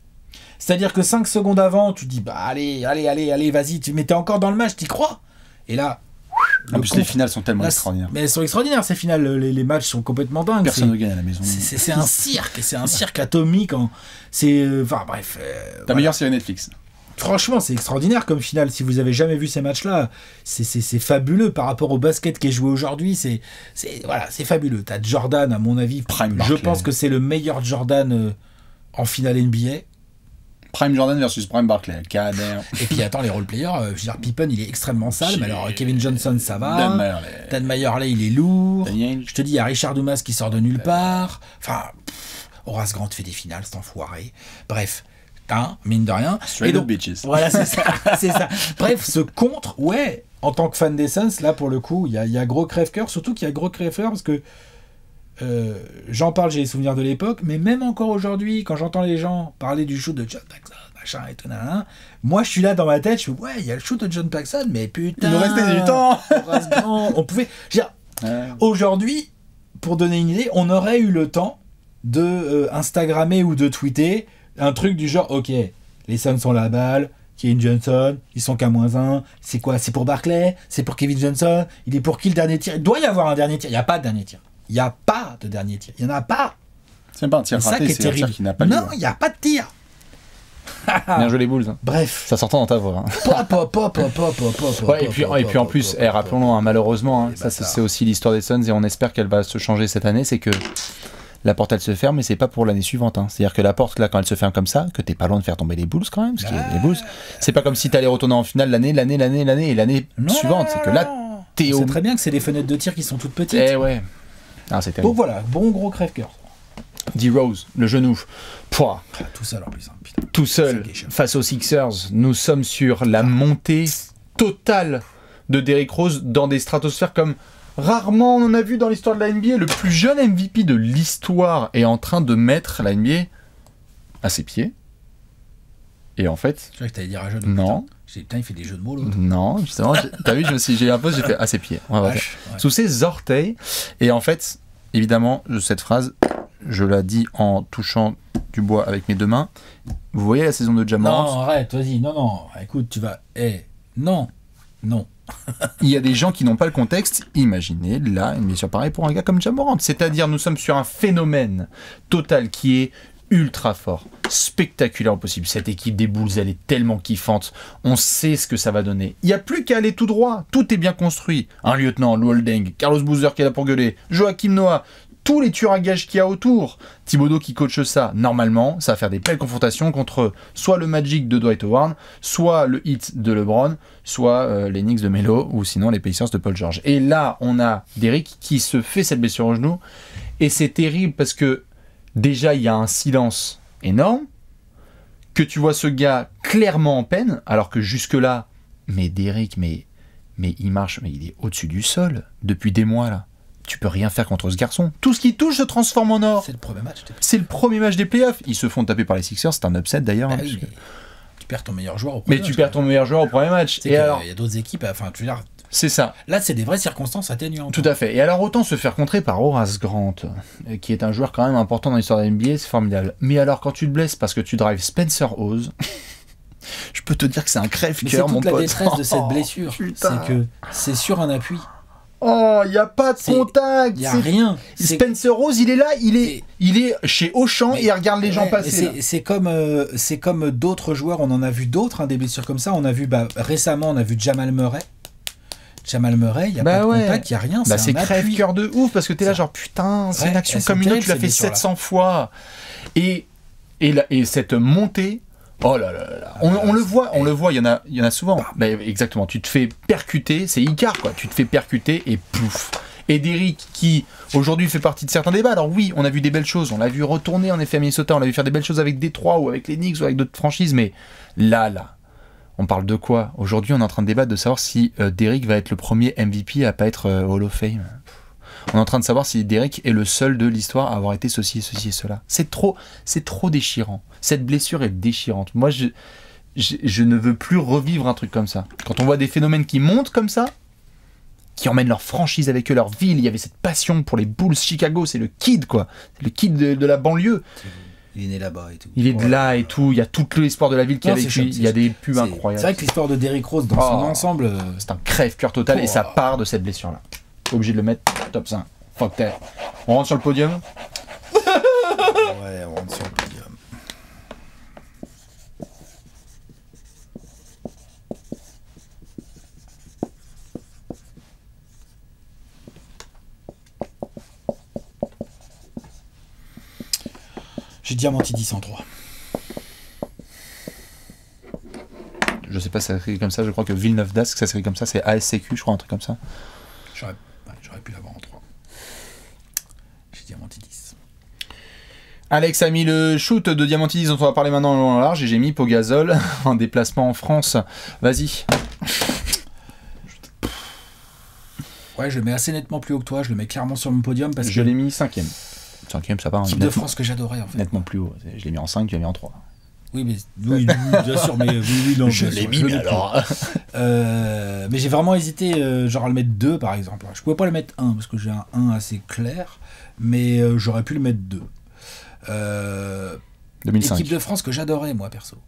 C'est-à-dire que 5 secondes avant, tu dis, bah allez, vas-y, mais t'es encore dans le match, t'y crois. Et là... En plus, les finales sont tellement extraordinaires. Mais elles sont extraordinaires, ces finales. Les matchs sont complètement dingues. Personne ne gagne à la maison. C'est un cirque. C'est un cirque atomique. Enfin, bref. La meilleure série Netflix. Franchement, c'est extraordinaire comme finale. Si vous avez jamais vu ces matchs-là, c'est fabuleux par rapport au basket qui est joué aujourd'hui. C'est fabuleux. T'as Jordan, à mon avis. Je pense que c'est le meilleur Jordan en finale NBA. Prime Jordan versus Prime Barclay. Et puis attends, les role-players, je veux dire, Pippen il est extrêmement sale, mais alors Kevin Johnson ça va. Dan Mayerley il est lourd. Je te dis, il y a Richard Dumas qui sort de nulle part. Enfin, Horace Grant fait des finales, cet enfoiré. Bref, mine de rien. Straight up bitches. Voilà, c'est ça. Bref, ce contre, ouais, en tant que fan des Suns, là pour le coup, il y a gros crève-cœur, surtout qu'il y a gros crève-cœur parce que j'en parle, j'ai les souvenirs de l'époque, mais même encore aujourd'hui, quand j'entends les gens parler du shoot de John Paxson, machin et tout, moi je suis là dans ma tête, je fais ouais, il y a le shoot de John Paxson, mais putain, il nous restait du temps. On pouvait. Aujourd'hui, pour donner une idée, on aurait eu le temps de Instagrammer ou de tweeter un truc du genre, ok, les Suns sont la balle, Kevin Johnson, ils sont qu'à -1. C'est quoi? C'est pour Barclay? C'est pour Kevin Johnson? Il est pour qui le dernier tir? Il doit y avoir un dernier tir. Il n'y a pas de dernier tir. Il n'y a pas de dernier tir. Il n'y en a pas. C'est même pas un tir raté, c'est un tir qui n'a pas lieu. Non, il n'y a pas de tir. Bien joué les Bulls. Bref. Ça s'entend dans ta voix. Et puis en plus, rappelons-le, malheureusement, ça c'est aussi l'histoire des Suns et on espère qu'elle va se changer cette année, c'est que la porte elle se ferme, mais c'est pas pour l'année suivante. C'est-à-dire que la porte là, quand elle se ferme comme ça, que t'es pas loin de faire tomber les Bulls quand même, parce que les Bulls, c'est pas comme si t'allais retourner en finale l'année et l'année suivante. C'est que là, t'es on sait très bien que c'est des fenêtres de tir qui sont toutes petites. Eh ouais. C'est terrible. Donc voilà, bon gros crève-cœur. D-Rose, le genou. Pouah. Tout seul en plus. Putain. Tout seul face aux Sixers. Nous sommes sur la montée totale de Derrick Rose dans des stratosphères comme rarement on en a vu dans l'histoire de la NBA. Le plus jeune MVP de l'histoire est en train de mettre la NBA à ses pieds. Et en fait... Je croyais que t'allais dire à genoux. Non. Putain, il fait des jeux de mots l'autre. Non, justement, t'as vu, j'ai fait à ses pieds. Sous ses orteils. Et en fait, évidemment, cette phrase, je la dis en touchant du bois avec mes deux mains. Vous voyez la saison de Ja Morant? Non, arrête, vas-y, non. Écoute, tu vas... non. Il y a des gens qui n'ont pas le contexte. Imaginez là une blessure pareille pour un gars comme Ja Morant. C'est-à-dire, nous sommes sur un phénomène total qui est ultra fort, spectaculaire au possible. Cette équipe des Bulls, elle est tellement kiffante. On sait ce que ça va donner. Il n'y a plus qu'à aller tout droit. Tout est bien construit. Un lieutenant, Lou Holding, Carlos Boozer qui est là pour gueuler, Joachim Noah, tous les tueurs à gages qu'il y a autour. Thibodeau qui coache ça. Normalement, ça va faire des belles confrontations contre soit le Magic de Dwight Howard, soit le Heat de LeBron, soit les Knicks de Melo, ou sinon les Pacers de Paul George. Et là, on a Derrick qui se fait cette blessure au genou. Et c'est terrible parce que déjà, il y a un silence énorme, que tu vois ce gars clairement en peine, alors que jusque-là, mais Derrick, mais mais il marche, mais il est au-dessus du sol depuis des mois là. Tu peux rien faire contre ce garçon. Tout ce qui touche se transforme en or. C'est le premier match. C'est le premier match des playoffs. Ils se font taper par les Sixers, c'est un upset d'ailleurs. Bah hein, oui, parce que- tu perds ton meilleur joueur au premier Mais match. tu perds ton meilleur joueur au premier match. C'est Et alors, il y a d'autres équipes, enfin, tu veux dire, c'est ça. là, c'est des vraies circonstances atténuantes. Tout à fait. Et alors, autant se faire contrer par Horace Grant, qui est un joueur quand même important dans l'histoire de la NBA, c'est formidable. Mais alors, quand tu te blesses parce que tu drives Spencer Hawes, je peux te dire que c'est un Mais c'est crève-cœur, mon toute la pote. détresse de cette blessure. putain. C'est que c'est sur un appui. Oh, il n'y a pas de C'est- contact. Il n'y a c'est- rien. C'est- Spencer Hawes, il est là, il est chez Auchan Mais- et il regarde les gens Ouais, passer. là. mais c'est comme d'autres joueurs, on en a vu d'autres, hein, des blessures comme ça. On a vu récemment, on a vu Jamal Murray. Jamal Murray, il n'y a Bah pas de ouais. contact, il n'y a rien. Bah, c'est un appui. crève-cœur de ouf parce que t'es là Ça- genre putain, c'est Ouais, une action elles sont comme une autre, terribles, tu l'as ces fait blessures-là. 700 fois. Et cette montée, oh là là là là. On le voit, il y en a souvent. Bah, exactement, tu te fais percuter, c'est Icar quoi, tu te fais percuter et pouf. Et Derrick qui aujourd'hui fait partie de certains débats. Alors oui, on a vu des belles choses, on l'a vu retourner en effet à Minnesota, on l'a vu faire des belles choses avec Détroit ou avec les Knicks ou avec d'autres franchises, mais là, on parle de quoi? Aujourd'hui, on est en train de débattre de savoir si Derrick va être le premier MVP à pas être Hall of Fame. On est en train de savoir si Derrick est le seul de l'histoire à avoir été ceci et cela. C'est trop déchirant. Cette blessure est déchirante. Moi, je ne veux plus revivre un truc comme ça. Quand on voit des phénomènes qui montent comme ça, qui emmènent leur franchise avec eux, leur ville, il y avait cette passion pour les Bulls Chicago, c'est le kid quoi. C'est le kid de la banlieue. Il est né là-bas et tout. Il est de là et tout, il y a tout l'espoir de la ville qui est Non, avec c'est chouette, lui, il y a des pubs C'est incroyables. vrai que l'histoire de Derrick Rose dans son Oh. ensemble. C'est un crève-cœur total et Oh. ça part de cette blessure-là. Obligé de le mettre top 5. Fuck that. On rentre sur le podium. Ouais, on rentre sur le podium. J'ai Diamantidis en 3. Je sais pas si ça s'écrit comme ça, je crois que Villeneuve d'Ascq, ça s'écrit comme ça, c'est ASCQ, je crois, un truc comme ça. J'aurais pu l'avoir en 3. J'ai Diamantidis. Alex a mis le shoot de Diamantidis dont on va parler maintenant en long et en large et j'ai mis Pogazol en déplacement en France. Vas-y. Ouais, je le mets assez nettement plus haut que toi, je le mets clairement sur mon podium parce Je que l'ai mis 5ème. 5ème, ça part l'équipe de France que j'adorais en fait. nettement plus haut. Je l'ai mis en 5, tu l'as mis en 3. Oui, mais oui, bien sûr, mais oui, non, Je bien l'ai sûr, mis, le mais mets plus alors. haut. Mais j'ai vraiment hésité, genre à le mettre 2 par exemple. Je pouvais pas le mettre 1 parce que j'ai un 1 assez clair, mais j'aurais pu le mettre 2. 2005. Équipe de France que j'adorais moi perso.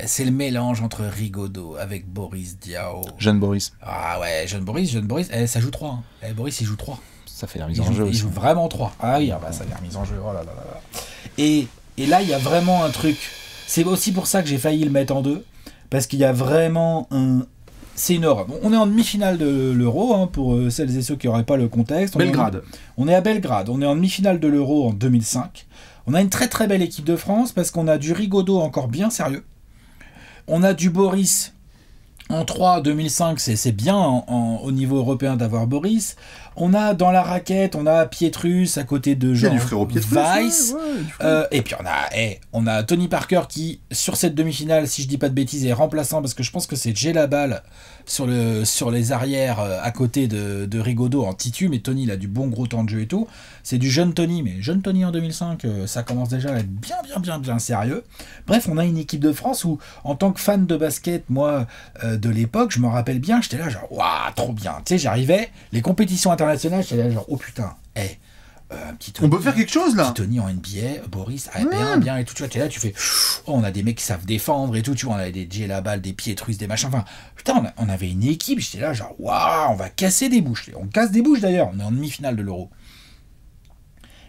C'est le mélange entre Rigaudot avec Boris Diaw. Jeune Boris. Ah ouais, jeune Boris, ça joue 3. Hein. Boris il joue 3. Ça fait la mise en jeu Il aussi. joue vraiment 3. Ah oui, bah, ça a l'air mise en jeu. Oh là là là là. Et là, il y a vraiment un truc. C'est aussi pour ça que j'ai failli le mettre en 2. Parce qu'il y a vraiment un. C'est une horreur. Bon, on est en demi-finale de l'Euro, hein, pour celles et ceux qui n'auraient pas le contexte. Belgrade. On est à Belgrade. On est en demi-finale de l'Euro en 2005. On a une très très belle équipe de France parce qu'on a du Rigaudot encore bien sérieux. On a du Boris en 3, 2005, c'est bien au niveau européen d'avoir Boris. On a dans la raquette, on a Pietrus à côté de Il y a Jean du frérot Pietrus. Weiss. Ouais, du frérot. Et puis on a Tony Parker qui, sur cette demi-finale, si je dis pas de bêtises, est remplaçant parce que je pense que c'est Jay Labal sur les arrières à côté de Rigaudot en titu, mais Tony il a du bon gros temps de jeu et tout. C'est du jeune Tony, mais jeune Tony en 2005, ça commence déjà à être bien sérieux. Bref, on a une équipe de France où, en tant que fan de basket, moi, de l'époque, je me rappelle bien, j'étais là genre, waouh, trop bien. Tu sais, j'arrivais, les compétitions internationales, j'étais là genre, oh putain, un petit Tony, On peut faire quelque chose là. petit Tony en NBA, Boris, bien et tout, tu vois, t'es là, tu fais, oh, on a des mecs qui savent défendre et tout, tu vois, on avait des Jay Labal, des Pietrus, des machins, enfin, putain, on avait une équipe, j'étais là, genre, waouh, on va casser des bouches, on casse des bouches d'ailleurs, on est en demi-finale de l'Euro.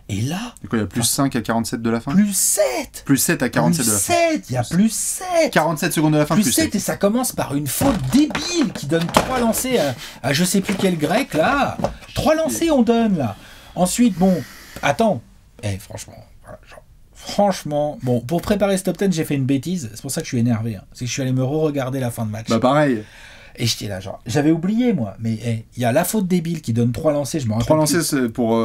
Et là, Du coup, il y a plus 5 à 47 de la fin. plus 7 Plus 7 à 47 de la fin. il y a plus 7 47 secondes de la fin, plus plus 7 7. et ça commence par une faute débile qui donne 3 lancers à je sais plus quel grec là. 3 lancers on donne là. Ensuite, bon, attends. Franchement, voilà, franchement, bon, pour préparer ce top 10, j'ai fait une bêtise. C'est pour ça que je suis énervé. Hein. C'est que je suis allé me re-regarder la fin de match. Bah pareil. Et j'étais là, genre, j'avais oublié moi. Mais il y a la faute débile qui donne 3 lancers. Je me rappelle. 3 lancers c'est pour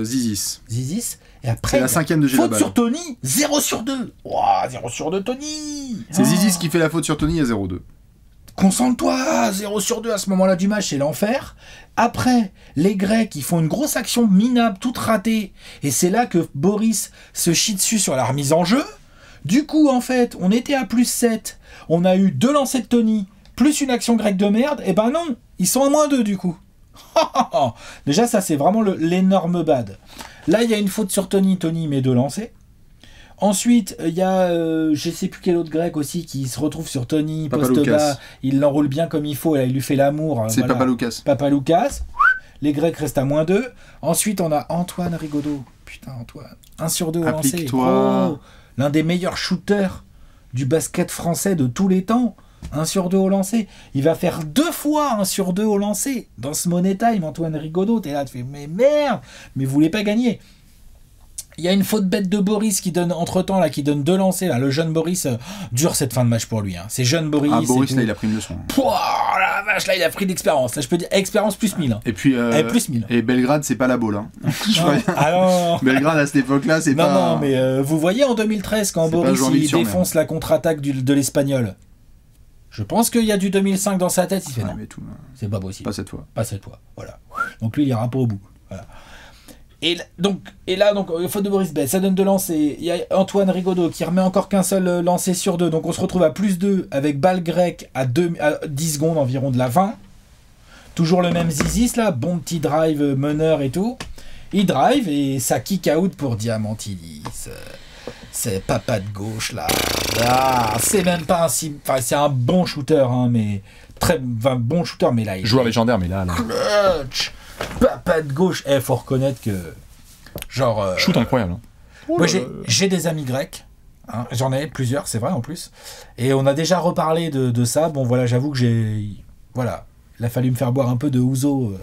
Zizis. Zizis. Et après, C'est la 5ème de faute Gélabal. sur Tony. 0 sur 2. Ouah, 0 sur 2 Tony. C'est Zizis qui fait la faute sur Tony à 0-2. concentre-toi, 0 sur 2 à ce moment-là du match, c'est l'enfer. Après, les Grecs, ils font une grosse action minable, toute ratée. Et c'est là que Boris se chie dessus sur la remise en jeu. Du coup, en fait, on était à plus 7. On a eu 2 lancers de Tony, plus une action grecque de merde. Et ben non, ils sont à -2 du coup. Déjà, ça, c'est vraiment l'énorme bad. Là, il y a une faute sur Tony. Tony met 2 lancers. Ensuite, il y a, je sais plus quel autre grec aussi, qui se retrouve sur Tony, poste bas, il l'enroule bien comme il faut, là, il lui fait l'amour. C'est voilà. Papaloukas. Papaloukas. Les Grecs restent à -2. Ensuite, on a Antoine Rigaudot. Putain, Antoine. 1 sur 2 au lancer. Oh, l'un des meilleurs shooters du basket français de tous les temps. 1 sur 2 au lancer. Il va faire 2 fois 1 sur 2 au lancer. Dans ce Money Time, Antoine Rigaudot, t'es là, tu fais, mais merde, mais vous voulez pas gagner. Il y a une faute bête de Boris qui donne, entre-temps, là, qui donne 2 lancers. Là. Le jeune Boris, dure cette fin de match pour lui. Hein. C'est jeune Boris. Ah, Boris, là, il a pris une leçon. Pouah, la vache, là, il a pris d'expérience. Là, je peux dire expérience plus 1000. Hein. Et puis, plus 1000. Et Belgrade, c'est pas la boule. Hein. Non. Belgrade, à cette époque-là, c'est pas... Non, mais vous voyez, en 2013, quand Boris, il défonce la contre-attaque de l'Espagnol, je pense qu'il y a du 2005 dans sa tête. Il fait non, c'est pas possible. Pas cette fois. Pas cette fois, voilà. Donc lui, il ira pas au bout. Voilà. Et là, faute de Boris, ça donne 2 lancers. Il y a Antoine Rigaudot qui remet encore qu'un seul lancer sur 2. Donc on se retrouve à +2 avec balle grecque à 10 secondes environ de la fin. Toujours le même Zizis là, bon petit drive meneur et tout. Il drive et ça kick out pour Diamantidis. C'est papa de gauche là. Ah, c'est même pas un si. Enfin, c'est un bon shooter, hein, mais. Bon shooter, mais là. Joueur légendaire, mais là. Clutch! Papa de gauche. Faut reconnaître que. Genre. Shoot incroyable. Hein. Moi, j'ai des amis grecs. Hein, j'en ai plusieurs, c'est vrai en plus. Et on a déjà reparlé de ça. Bon, voilà, j'avoue que j'ai. Voilà. Il a fallu me faire boire un peu de ouzo.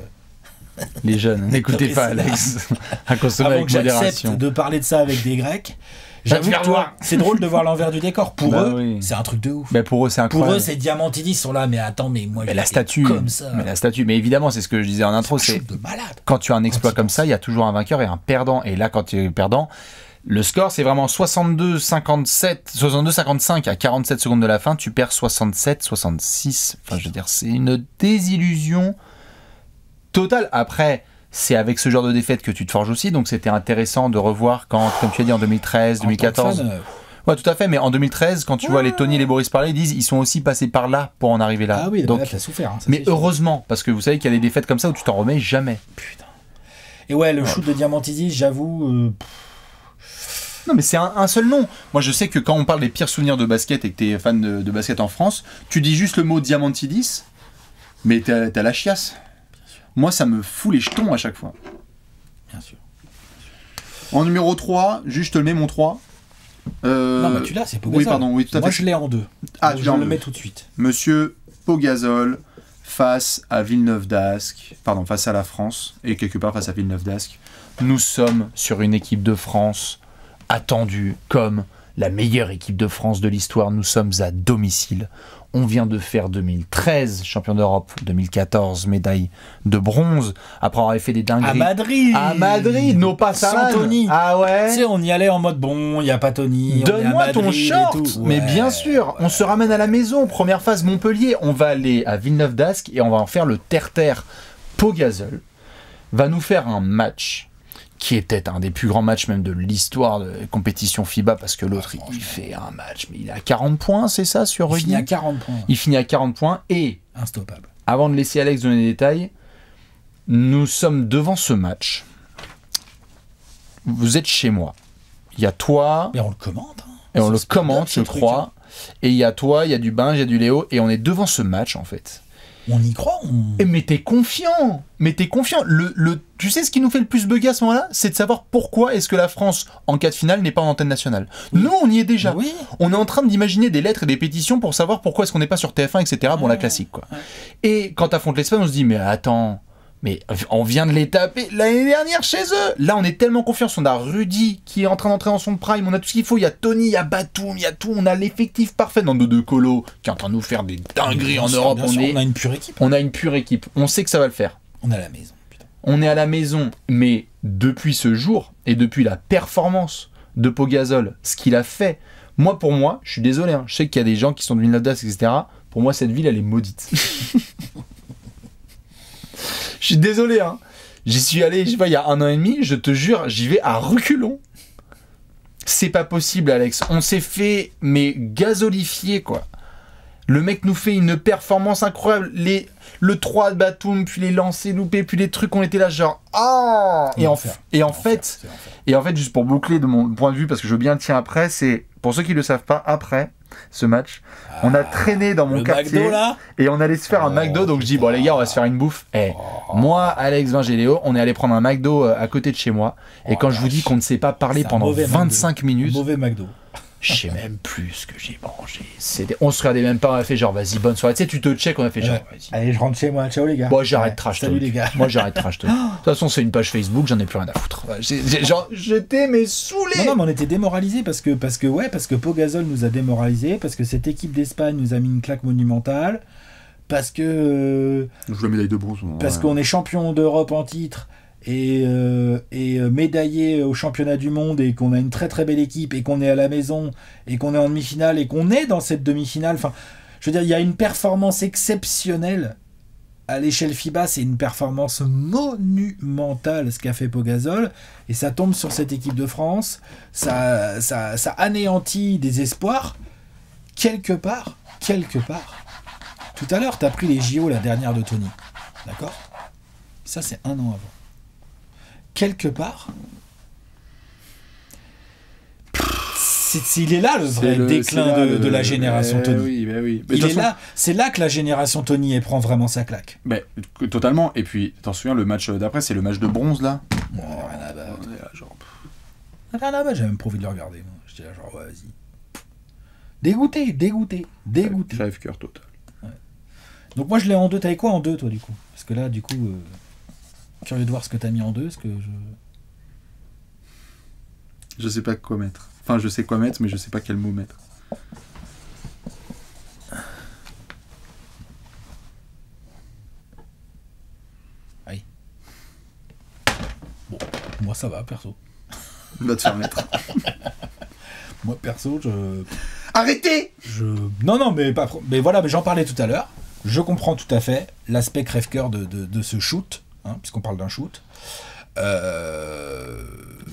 Les jeunes, n'écoutez pas Alex. À consommer avec modération. J'accepte de parler de ça avec des Grecs. J'avoue que c'est drôle de voir l'envers du décor. Pour eux, c'est un truc de ouf. Mais pour eux, c'est incroyable. Pour eux, c'est Diamantidis, ils sont là, mais attends, mais moi, la statue, comme ça. Mais la statue, mais évidemment, c'est ce que je disais en intro, c'est quand tu as un exploit comme ça, il y a toujours un vainqueur et un perdant. Et là, quand tu es perdant, le score, c'est vraiment 62-55 à 47 secondes de la fin. Tu perds 67-66. Enfin, je veux dire, c'est une désillusion totale. Après, c'est avec ce genre de défaite que tu te forges aussi, donc c'était intéressant de revoir quand, comme tu as dit, en 2013, 2014. Ouais, tout à fait, mais en 2013, quand tu vois les Tony et les Boris parler, ils disent ils sont aussi passés par là pour en arriver là. Ah oui, donc là, t'as souffert. Hein, mais heureusement, parce que vous savez qu'il y a des défaites comme ça où tu t'en remets jamais. Putain. Et ouais, le shoot de Diamantidis, j'avoue. Non, mais c'est un seul nom. Moi, je sais que quand on parle des pires souvenirs de basket et que t'es fan de basket en France, tu dis juste le mot Diamantidis, mais t'as la chiasse. Moi, ça me fout les jetons à chaque fois. Bien sûr. En numéro 3, juste je te le mets, mon 3. Non, mais tu l'as, c'est Pogazol. Oui, pardon, oui, tout à fait. Moi, je l'ai en 2. Ah, je le mets tout de suite. Monsieur Pogazol face à Villeneuve d'Ascq, pardon, face à la France, et quelque part face à Villeneuve d'Ascq. Nous sommes sur une équipe de France attendue comme la meilleure équipe de France de l'histoire. Nous sommes à domicile. On vient de faire 2013 champion d'Europe, 2014 médaille de bronze, après avoir fait des dingueries. À Madrid, non pas ça. Tony. Ah ouais. Tu sais, on y allait en mode bon, il n'y a pas Tony. Donne-moi ton short. Ouais, mais bien sûr, on se ramène à la maison. Première phase Montpellier. On va aller à Villeneuve d'Ascq et on va en faire le terre-terre. Pogazol va nous faire un match qui était un des plus grands matchs même de l'histoire de compétition FIBA, parce que l'autre, il fait un match, mais il a 40 points, c'est ça, sur Rudy ? Il finit à 40 points. Il finit à 40 points, et... Instoppable. Avant de laisser Alex donner les détails, nous sommes devant ce match. Vous êtes chez moi. Il y a toi... Mais on le commente. Hein. Et on le commente, je crois. Et il y a toi, il y a du Binge, il y a du Léo, et on est devant ce match, en fait. On y croit, Mais t'es confiant. Tu sais ce qui nous fait le plus bugger à ce moment-là, c'est de savoir pourquoi est-ce que la France, en cas de finale, n'est pas en antenne nationale. Oui. Nous, on y est déjà. Oui. On est en train d'imaginer des lettres et des pétitions pour savoir pourquoi est-ce qu'on n'est pas sur TF1, etc. Bon, la classique, quoi. Ouais. Et quand t'affrontes l'Espagne, on se dit, mais attends... Mais on vient de les taper l'année dernière chez eux. Là, on est tellement confiants. On a Rudy qui est en train d'entrer dans son prime. On a tout ce qu'il faut. Il y a Tony, il y a Batum, il y a tout. On a l'effectif parfait dans nos deux colos qui est en train de nous faire des dingueries en Europe. On a une pure équipe. On a une pure équipe. On sait que ça va le faire. On est à la maison. Putain. On est à la maison. Mais depuis ce jour et depuis la performance de Pogazol, ce qu'il a fait Moi, pour moi, je suis désolé, hein, je sais qu'il y a des gens qui sont de Villeneuve-d'Ascq, etc. Pour moi, cette ville, elle est maudite. Je suis désolé, hein. J'y suis allé, je sais pas, il y a 1 an et demi, je te jure, j'y vais à reculons. C'est pas possible, Alex. On s'est fait, mais gazolifier, quoi. Le mec nous fait une performance incroyable. Le 3 de Batum, puis les lancers loupés, puis les trucs, on était là genre... Ah et en fait, juste pour boucler de mon point de vue, parce que je veux bien le tien après, c'est... Pour ceux qui ne le savent pas, après ce match, on a traîné dans mon quartier McDo, là et on allait se faire un McDo. Donc je dis, bon les gars, on va se faire une bouffe. Moi, Alex, Vinge et Léo, on est allé prendre un McDo à côté de chez moi. Et quand je vous dis qu'on ne s'est pas parlé pendant 25 minutes... Mauvais McDo. Je sais même plus ce que j'ai mangé. On se regardait même pas, on a fait genre vas-y bonne soirée. Tu sais, tu te check, on a fait genre vas-y. Allez, je rentre chez moi, ciao les gars. Moi j'arrête trash talk. Salut les gars. Moi j'arrête trash talk. De toute façon, c'est une page Facebook, j'en ai plus rien à foutre. Genre, j'étais mais saoulé. Non, mais on était démoralisés parce que Pau Gasol nous a démoralisés, parce que cette équipe d'Espagne nous a mis une claque monumentale, parce que. Je joue la médaille de bronze. Parce qu'on est champion d'Europe en titre. Et médaillé au championnat du monde et qu'on a une très très belle équipe et qu'on est à la maison et qu'on est en demi-finale et qu'on est dans cette demi-finale. Enfin, je veux dire, il y a une performance exceptionnelle à l'échelle FIBA, c'est une performance monumentale ce qu'a fait Pau Gasol et ça tombe sur cette équipe de France, ça anéantit des espoirs quelque part. Tout à l'heure, tu as pris les JO, la dernière de Tony, d'accord ? Ça, c'est 1 an avant. Quelque part, il est là le vrai déclin de la génération Tony. Oui. Il est là, c'est là que la génération Tony prend vraiment sa claque. Totalement. Et puis, t'en souviens, le match d'après, c'est le match de bronze là. Rien à battre, j'ai même pas envie de le regarder. Moi. J'étais là genre, ouais, vas-y. Dégoûté. Crève-cœur total. Ouais. Donc moi je l'ai en 2, t'avais quoi en 2 toi du coup ? Parce que là du coup, curieux de voir ce que t'as mis en 2, ce que je sais pas quoi mettre. Enfin, je sais quoi mettre, mais je sais pas quel mot mettre. Aïe. Bon, moi ça va, perso. Va te faire mettre. Moi perso, Arrêtez. Non, mais voilà, mais j'en parlais tout à l'heure. Je comprends tout à fait l'aspect crève-cœur de ce shoot, hein, puisqu'on parle d'un shoot.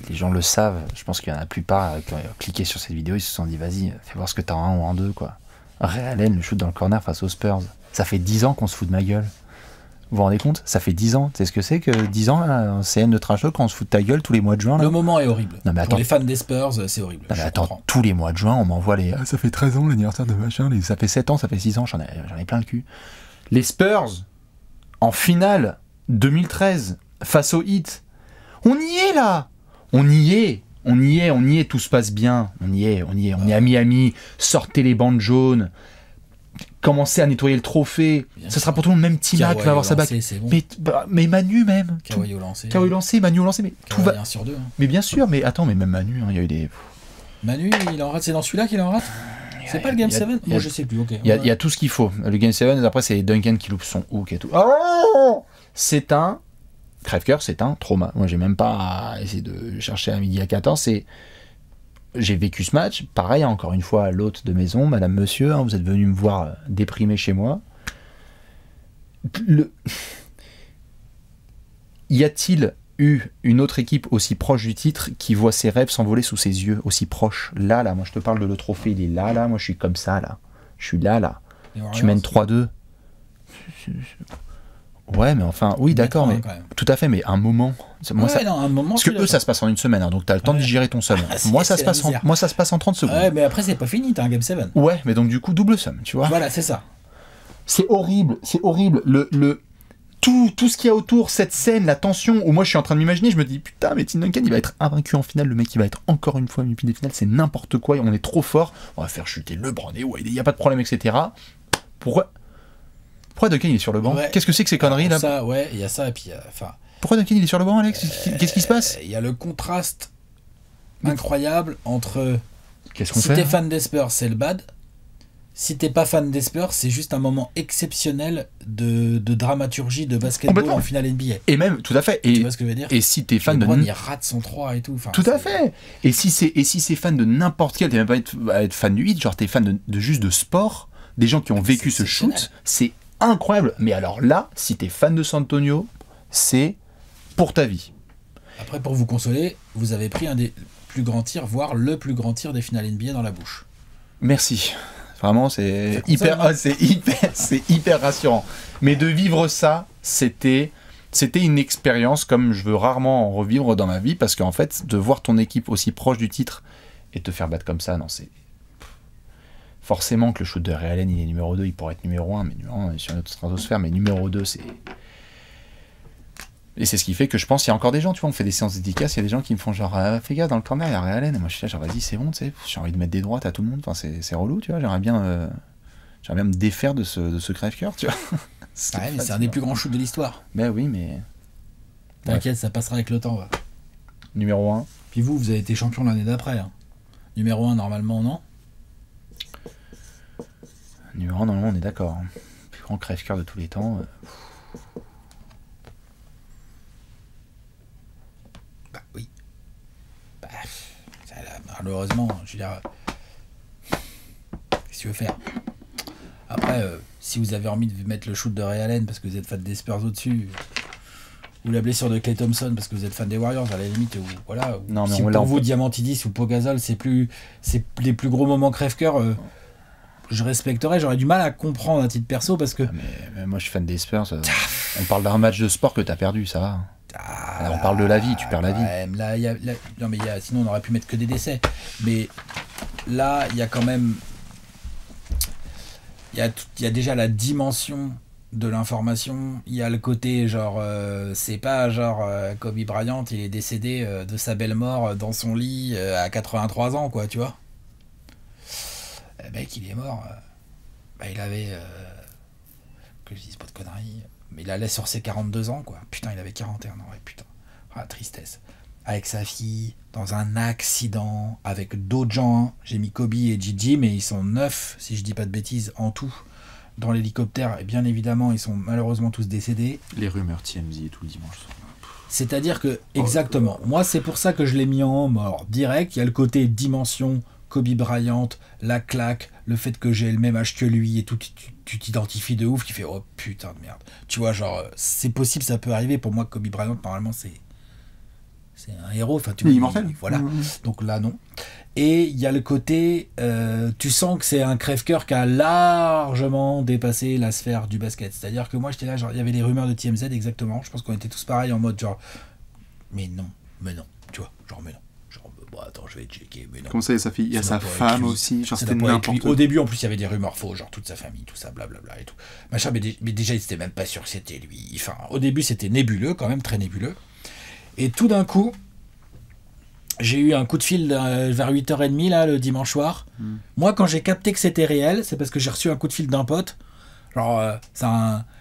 Les gens le savent. Je pense qu'il y en a la plupart qui ont cliqué sur cette vidéo, ils se sont dit vas-y, fais voir ce que t'as en 1 ou en 2 quoi. Ray Allen, le shoot dans le corner face aux Spurs. Ça fait 10 ans qu'on se fout de ma gueule. Vous vous rendez compte ? Ça fait 10 ans. Tu sais ce que c'est que 10 ans, là, un CN de trash talk, quand on se fout de ta gueule tous les mois de juin là ? Le moment est horrible. Non, mais attends. Pour les fans des Spurs, c'est horrible. Non, mais attends, tous les mois de juin, on m'envoie les... ça fait 13 ans l'anniversaire de machin, ça fait 7 ans, ça fait 6 ans, j'en ai plein le cul. Les Spurs, en finale 2013, face au Heat, on y est là. On y est, tout se passe bien. On y est à Miami, sortez les bandes jaunes, commencez à nettoyer le trophée. Ça sera pour tout le monde, même Tina qui va avoir sa bague. Bon. Mais Manu même. Kawhi au lancer. Manu au lancer, mais tout va... 1 sur 2. Hein. Mais bien sûr, mais attends, mais même Manu, il y a eu des... Manu, il en rate, c'est dans celui-là qu'il en rate ? C'est pas le Game 7 ? Moi je sais plus, ok. Il y a tout ce qu'il faut. Le Game 7, après c'est Duncan qui loupe son hook et tout. Oh, c'est un... Crève-cœur, c'est un trauma. Moi j'ai même pas essayé de chercher à midi à 14, j'ai vécu ce match, pareil, encore une fois, l'hôte de maison, madame, monsieur, hein, vous êtes venu me voir déprimé chez moi. Y a-t-il eu une autre équipe aussi proche du titre qui voit ses rêves s'envoler sous ses yeux, aussi proche ? Là, moi je te parle de le trophée, il est là, moi je suis comme ça, là. Je suis là. Tu mènes 3-2. Ouais, mais enfin, oui, d'accord, mais tout à fait, mais un moment. Moi, un moment. Parce que eux, ça se passe en 1 semaine, hein, donc t'as le temps de digérer ton seum. Moi, ça se passe en 30 secondes. Ouais, mais après, c'est pas fini, t'as un Game 7. Ouais, mais donc du coup, double seum, tu vois. Voilà, c'est ça. C'est horrible. Tout ce qu'il y a autour, cette scène, la tension, où moi je suis en train de m'imaginer, je me dis putain, mais Tim Duncan il va être invaincu en finale, le mec il va être encore une fois MVP des finales, c'est n'importe quoi, on est trop fort, on va faire chuter LeBron et Wade, il n'y a pas de problème, etc. Pourquoi Duncan il est sur le banc ? Qu'est-ce que c'est que ces conneries là ? Ça, ouais, il y a ça, et puis Pourquoi Duncan il est sur le banc, Alex ? Qu'est-ce qui se passe ? Il y a le contraste incroyable entre Qu'est-ce qu'on si fait t'es fan des Spurs, c'est le bad. si t'es pas fan des Spurs, c'est juste un moment exceptionnel de dramaturgie de basketball en finale NBA. Et même, tout à fait. Tu vois ce que je veux dire? Et si t'es fan LeBron, il rate son 3 et tout. Enfin, tout à fait. Et si c'est fan de n'importe quel, t'es même pas être fan du hit, genre t'es fan de juste de sport, des gens qui ont vécu ce shoot, c'est incroyable. Mais alors là, si t'es fan de San Antonio, c'est pour ta vie. Après, pour vous consoler, vous avez pris un des plus grands tirs, voire le plus grand tir des finales NBA dans la bouche. Merci. Vraiment, c'est hyper rassurant. Mais de vivre ça, c'était une expérience comme je veux rarement en revivre dans ma vie, parce qu'en fait, de voir ton équipe aussi proche du titre et te faire battre comme ça, non, c'est... Forcément que le shoot de Ray Allen, il est numéro 2, il pourrait être numéro 1, mais numéro 1 sur une autre stratosphère, mais numéro 2, c'est... Et c'est ce qui fait que je pense qu'il y a encore des gens, tu vois, on fait des séances dédicaces, il y a des gens qui me font genre, fais gaffe, dans le corner, il y a Ray Allen, et moi je suis là, genre, vas-y, c'est bon, tu sais, j'ai envie de mettre des droites à tout le monde, enfin, c'est relou, tu vois, j'aimerais bien me défaire de ce crève-cœur, tu vois. Mais c'est un des plus grands shoots de l'histoire. Ben oui, mais... T'inquiète, ça passera avec le temps. Ouais. Numéro 1. Puis vous avez été champion l'année d'après. Hein. Numéro 1, normalement, non? Numéro 1, normalement, on est d'accord. Hein. Plus grand crève-cœur de tous les temps. Bah oui. Bah, malheureusement, je veux dire... Qu'est-ce que tu veux faire? Après, si vous avez envie de mettre le shoot de Ray Allen parce que vous êtes fan des Spurs au-dessus, ou la blessure de Klay Thompson parce que vous êtes fan des Warriors, à la limite, ou voilà. Non, mais si pour vous, Diamantidis ou Pogazol, c'est les plus gros moments crève-cœur, je respecterais. J'aurais du mal à comprendre à titre perso parce que... mais moi, je suis fan des Spurs. On parle d'un match de sport que t'as perdu, ça va. On parle de la vie, tu perds la vie. Non, mais sinon, on aurait pu mettre que des décès. Mais là, il y a quand même... Il y a déjà la dimension de l'information, il y a le côté genre, c'est pas genre Kobe Bryant, il est décédé de sa belle mort dans son lit à 83 ans, quoi, tu vois. Le mec, il est mort, il avait, que je dise pas de conneries, mais il allait sur ses 42 ans, quoi. Putain, il avait 41 ans, ouais, putain. Ah, tristesse. Avec sa fille, dans un accident, avec d'autres gens. J'ai mis Kobe et Gigi, mais ils sont 9, si je dis pas de bêtises, en tout, dans l'hélicoptère. Et bien évidemment, ils sont malheureusement tous décédés. Les rumeurs TMZ et tout le dimanche. C'est-à-dire que, exactement, moi c'est pour ça que je l'ai mis en mort direct. Il y a le côté dimension, Kobe Bryant, la claque, le fait que j'ai le même âge que lui et tout, tu t'identifies de ouf, tu fais oh putain de merde. Tu vois, genre, c'est possible, ça peut arriver. Pour moi, Kobe Bryant, normalement, c'est un héros, enfin tu vois, immortel. Voilà. Donc là non. Et il y a le côté, tu sens que c'est un crève-cœur qui a largement dépassé la sphère du basket. C'est-à-dire que moi j'étais là, genre il y avait les rumeurs de TMZ exactement. Je pense qu'on était tous pareils en mode genre, mais non, tu vois, genre mais non. Genre bon attends, je vais checker, mais non. Comme ça, il y a sa fille, il y a sa femme aussi. Genre c'était n'importe quoi. Au début en plus il y avait des rumeurs faux, genre toute sa famille, tout ça, blablabla et tout. Machin, mais déjà ils étaient même pas sûrs que c'était lui. Enfin, au début c'était nébuleux, quand même très nébuleux. Et tout d'un coup, j'ai eu un coup de fil vers 8h30 là, le dimanche soir. Moi, quand j'ai capté que c'était réel, c'est parce que j'ai reçu un coup de fil d'un pote. Genre,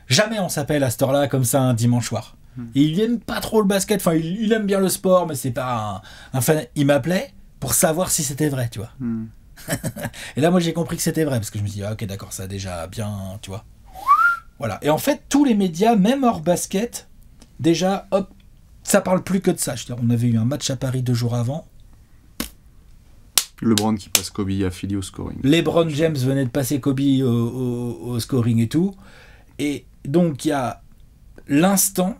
jamais on s'appelle à cette heure-là comme ça un dimanche soir. Et il aime pas trop le basket, enfin, il aime bien le sport, mais c'est pas un fan. Il m'appelait pour savoir si c'était vrai, tu vois. Et là, moi, j'ai compris que c'était vrai, parce que je me suis dit, ah, ok, d'accord, ça a déjà bien, tu vois. Voilà. Et en fait, tous les médias, même hors basket, déjà, hop, ça parle plus que de ça. Je veux dire, on avait eu un match à Paris 2 jours avant. LeBron qui passe Kobe à Philly au scoring. LeBron James venait de passer Kobe au scoring et tout. Et donc, il y a l'instant,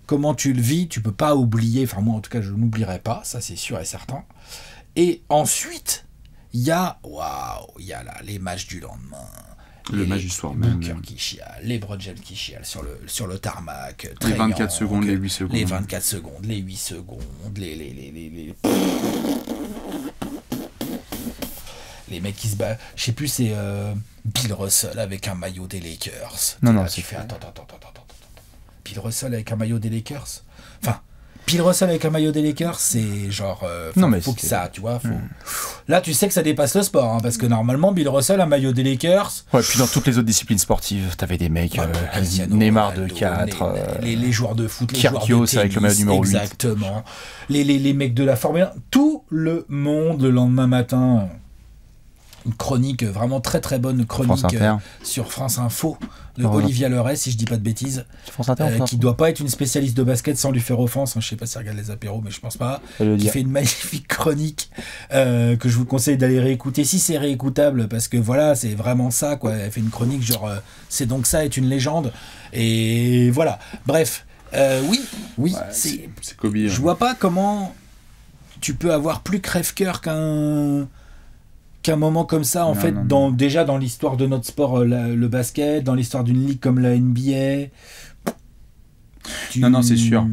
comment tu le vis, tu peux pas oublier. Enfin, moi, en tout cas, je n'oublierai pas. Ça, c'est sûr et certain. Et ensuite, il y a là, les matchs du lendemain. Le match du soir même. Booker qui chiale, les LeBron James qui chiale sur le tarmac. Les 24 secondes, les 8 secondes. Les 24 secondes, les 8 secondes, les mecs qui se battent. Je sais plus, c'est Bill Russell avec un maillot des Lakers. Non, tu fais attends. Bill Russell avec un maillot des Lakers. Enfin, Bill Russell avec un maillot des Lakers, c'est genre... faut que ça, tu vois. Là, tu sais que ça dépasse le sport, hein, parce que normalement, Bill Russell, un maillot des Lakers... Ouais, puis dans toutes les autres disciplines sportives, t'avais des mecs, Neymar de 4... les joueurs de foot, les Kyrgios joueurs de tennis, avec le maillot numéro 8. Exactement. Les mecs de la Formule 1, tout le monde, le lendemain matin, une chronique, vraiment très très bonne France chronique Inter. sur France Info de Ouais. Olivia Leray, si je dis pas de bêtises, Sur France Inter, qui doit pas être une spécialiste de basket sans lui faire offense, hein, je sais pas si elle regarde les apéros, mais je pense pas, qui fait une magnifique chronique que je vous conseille d'aller réécouter, si c'est réécoutable, parce que voilà, c'est vraiment ça, quoi. Elle fait une chronique genre c'est donc ça est une légende, et voilà, bref, oui, Ouais, c'est Kobe. je vois pas comment tu peux avoir plus crève-cœur qu'un moment comme ça, en Non, fait, non. déjà dans l'histoire de notre sport, le basket, dans l'histoire d'une ligue comme la NBA. Non, c'est sûr.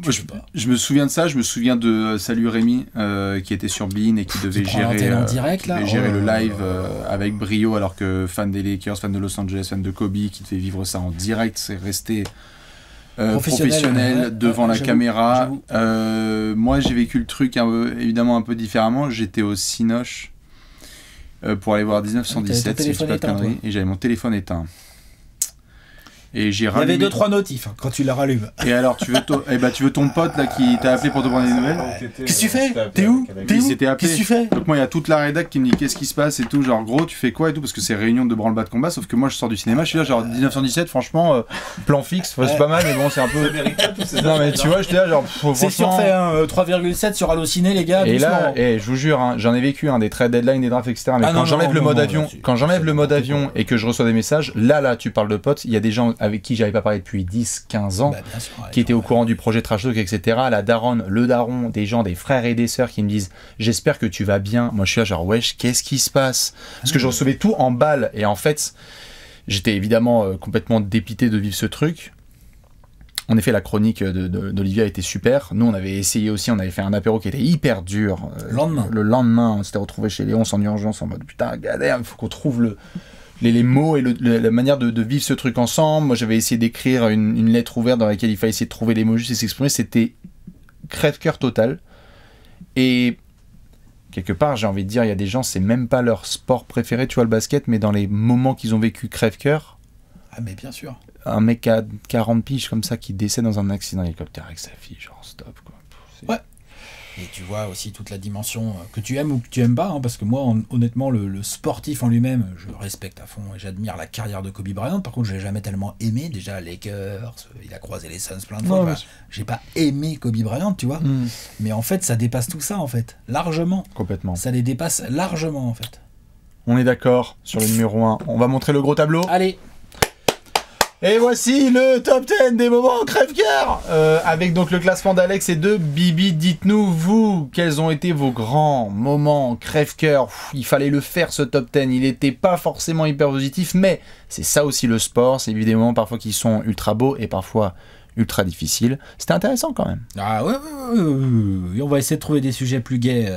Je sais pas. Je me souviens de ça, je me souviens de Salut Rémi qui était sur Bein et qui devait prend l'antenne en direct, là. gérer Oh le là live là. avec brio, alors que fan des Lakers, fan de Los Angeles, fan de Kobe, qui devait vivre ça en direct, c'est resté professionnel ouais. devant la J'avoue, caméra. j'avoue. Moi j'ai vécu le truc évidemment un peu différemment, j'étais au Cinoche pour aller voir Ah, 1917 si je dis pas de éteint, conneries, et j'avais mon téléphone éteint. Et j'ai Il y avait rallumé. 2-3 notifs quand tu la rallumes. Et alors, tu veux ton pote là qui t'a appelé pour te prendre des nouvelles? Qu'est-ce que tu fais? T'es où? Il s'était appelé. Qu'est-ce que tu fais? Donc moi, il y a toute la rédac qui me dit qu'est-ce qui se passe et tout, genre gros, tu fais quoi et tout, parce que c'est réunion de branle-bas de combat, sauf que moi je sors du cinéma, je suis là genre 1917, franchement, Plan fixe, ouais, c'est pas mal, mais bon, c'est un peu. Non, mais tu vois, j'étais là, genre. C'est franchement- surfait, hein, 3,7 sur Allociné, les gars. Et là, doucement. je vous jure, hein, j'en ai vécu des trade deadline, des drafts, etc. Mais Ah quand non, j'enlève non, le non, mode non, avion, là-dessus. quand j'enlève le mode n'importe avion et que je reçois des messages, là, tu parles de potes. Il y a des gens avec qui j'avais pas parlé depuis 10, 15 ans, Bah, bien sûr, ouais, qui étaient au ouais. courant du projet Trash Talk, etc. La daronne, le daron, des gens, des frères et des sœurs qui me disent j'espère que tu vas bien. Moi, je suis là, genre, wesh, qu'est-ce qui se passe? Parce que je recevais tout en balles. Et en fait, j'étais évidemment complètement dépité de vivre ce truc. En effet, la chronique d'Olivia était super. Nous, on avait essayé aussi, on avait fait un apéro qui était hyper dur. Le lendemain, on s'était retrouvé chez Léon en urgence en mode putain, galère, il faut qu'on trouve les mots et la manière de vivre ce truc ensemble. Moi, j'avais essayé d'écrire une lettre ouverte dans laquelle il fallait essayer de trouver les mots justes et s'exprimer. C'était crève-cœur total. Et quelque part, j'ai envie de dire, il y a des gens, c'est même pas leur sport préféré, tu vois, le basket, mais dans les moments qu'ils ont vécu crève-cœur, Ah, mais bien sûr. un mec à 40 piges comme ça qui décède dans un accident d'hélicoptère avec sa fille, genre stop, quoi. Ouais. Et tu vois aussi toute la dimension que tu aimes ou que tu aimes pas, hein, parce que moi, honnêtement, le sportif en lui-même, je respecte à fond et j'admire la carrière de Kobe Bryant. Par contre, je l'ai jamais tellement aimé. Déjà, Lakers, il a croisé les Suns plein de fois. Ouais, Enfin, j'ai pas aimé Kobe Bryant, tu vois. Mais en fait, ça dépasse tout ça, en fait. Largement. Complètement. Ça les dépasse largement, en fait. On est d'accord sur le numéro 1. On va montrer le gros tableau. Allez. Et voici le top 10 des moments crève-cœur avec donc le classement d'Alex et de Bibi. Dites-nous, vous, quels ont été vos grands moments crève-cœur. Il fallait le faire, ce top 10. Il n'était pas forcément hyper positif, mais c'est ça aussi le sport. C'est évidemment des moments parfois qui sont ultra beaux et parfois ultra difficiles. C'était intéressant quand même. Ah ouais. Et on va essayer de trouver des sujets plus gais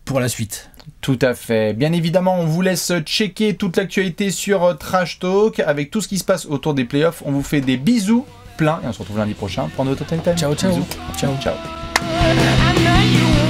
pour la suite. Tout à fait. Bien évidemment, on vous laisse checker toute l'actualité sur Trash Talk avec tout ce qui se passe autour des playoffs. On vous fait des bisous plein et on se retrouve lundi prochain pour notre Top 10. Ciao, ciao. Bisous. Ciao, ciao. I know you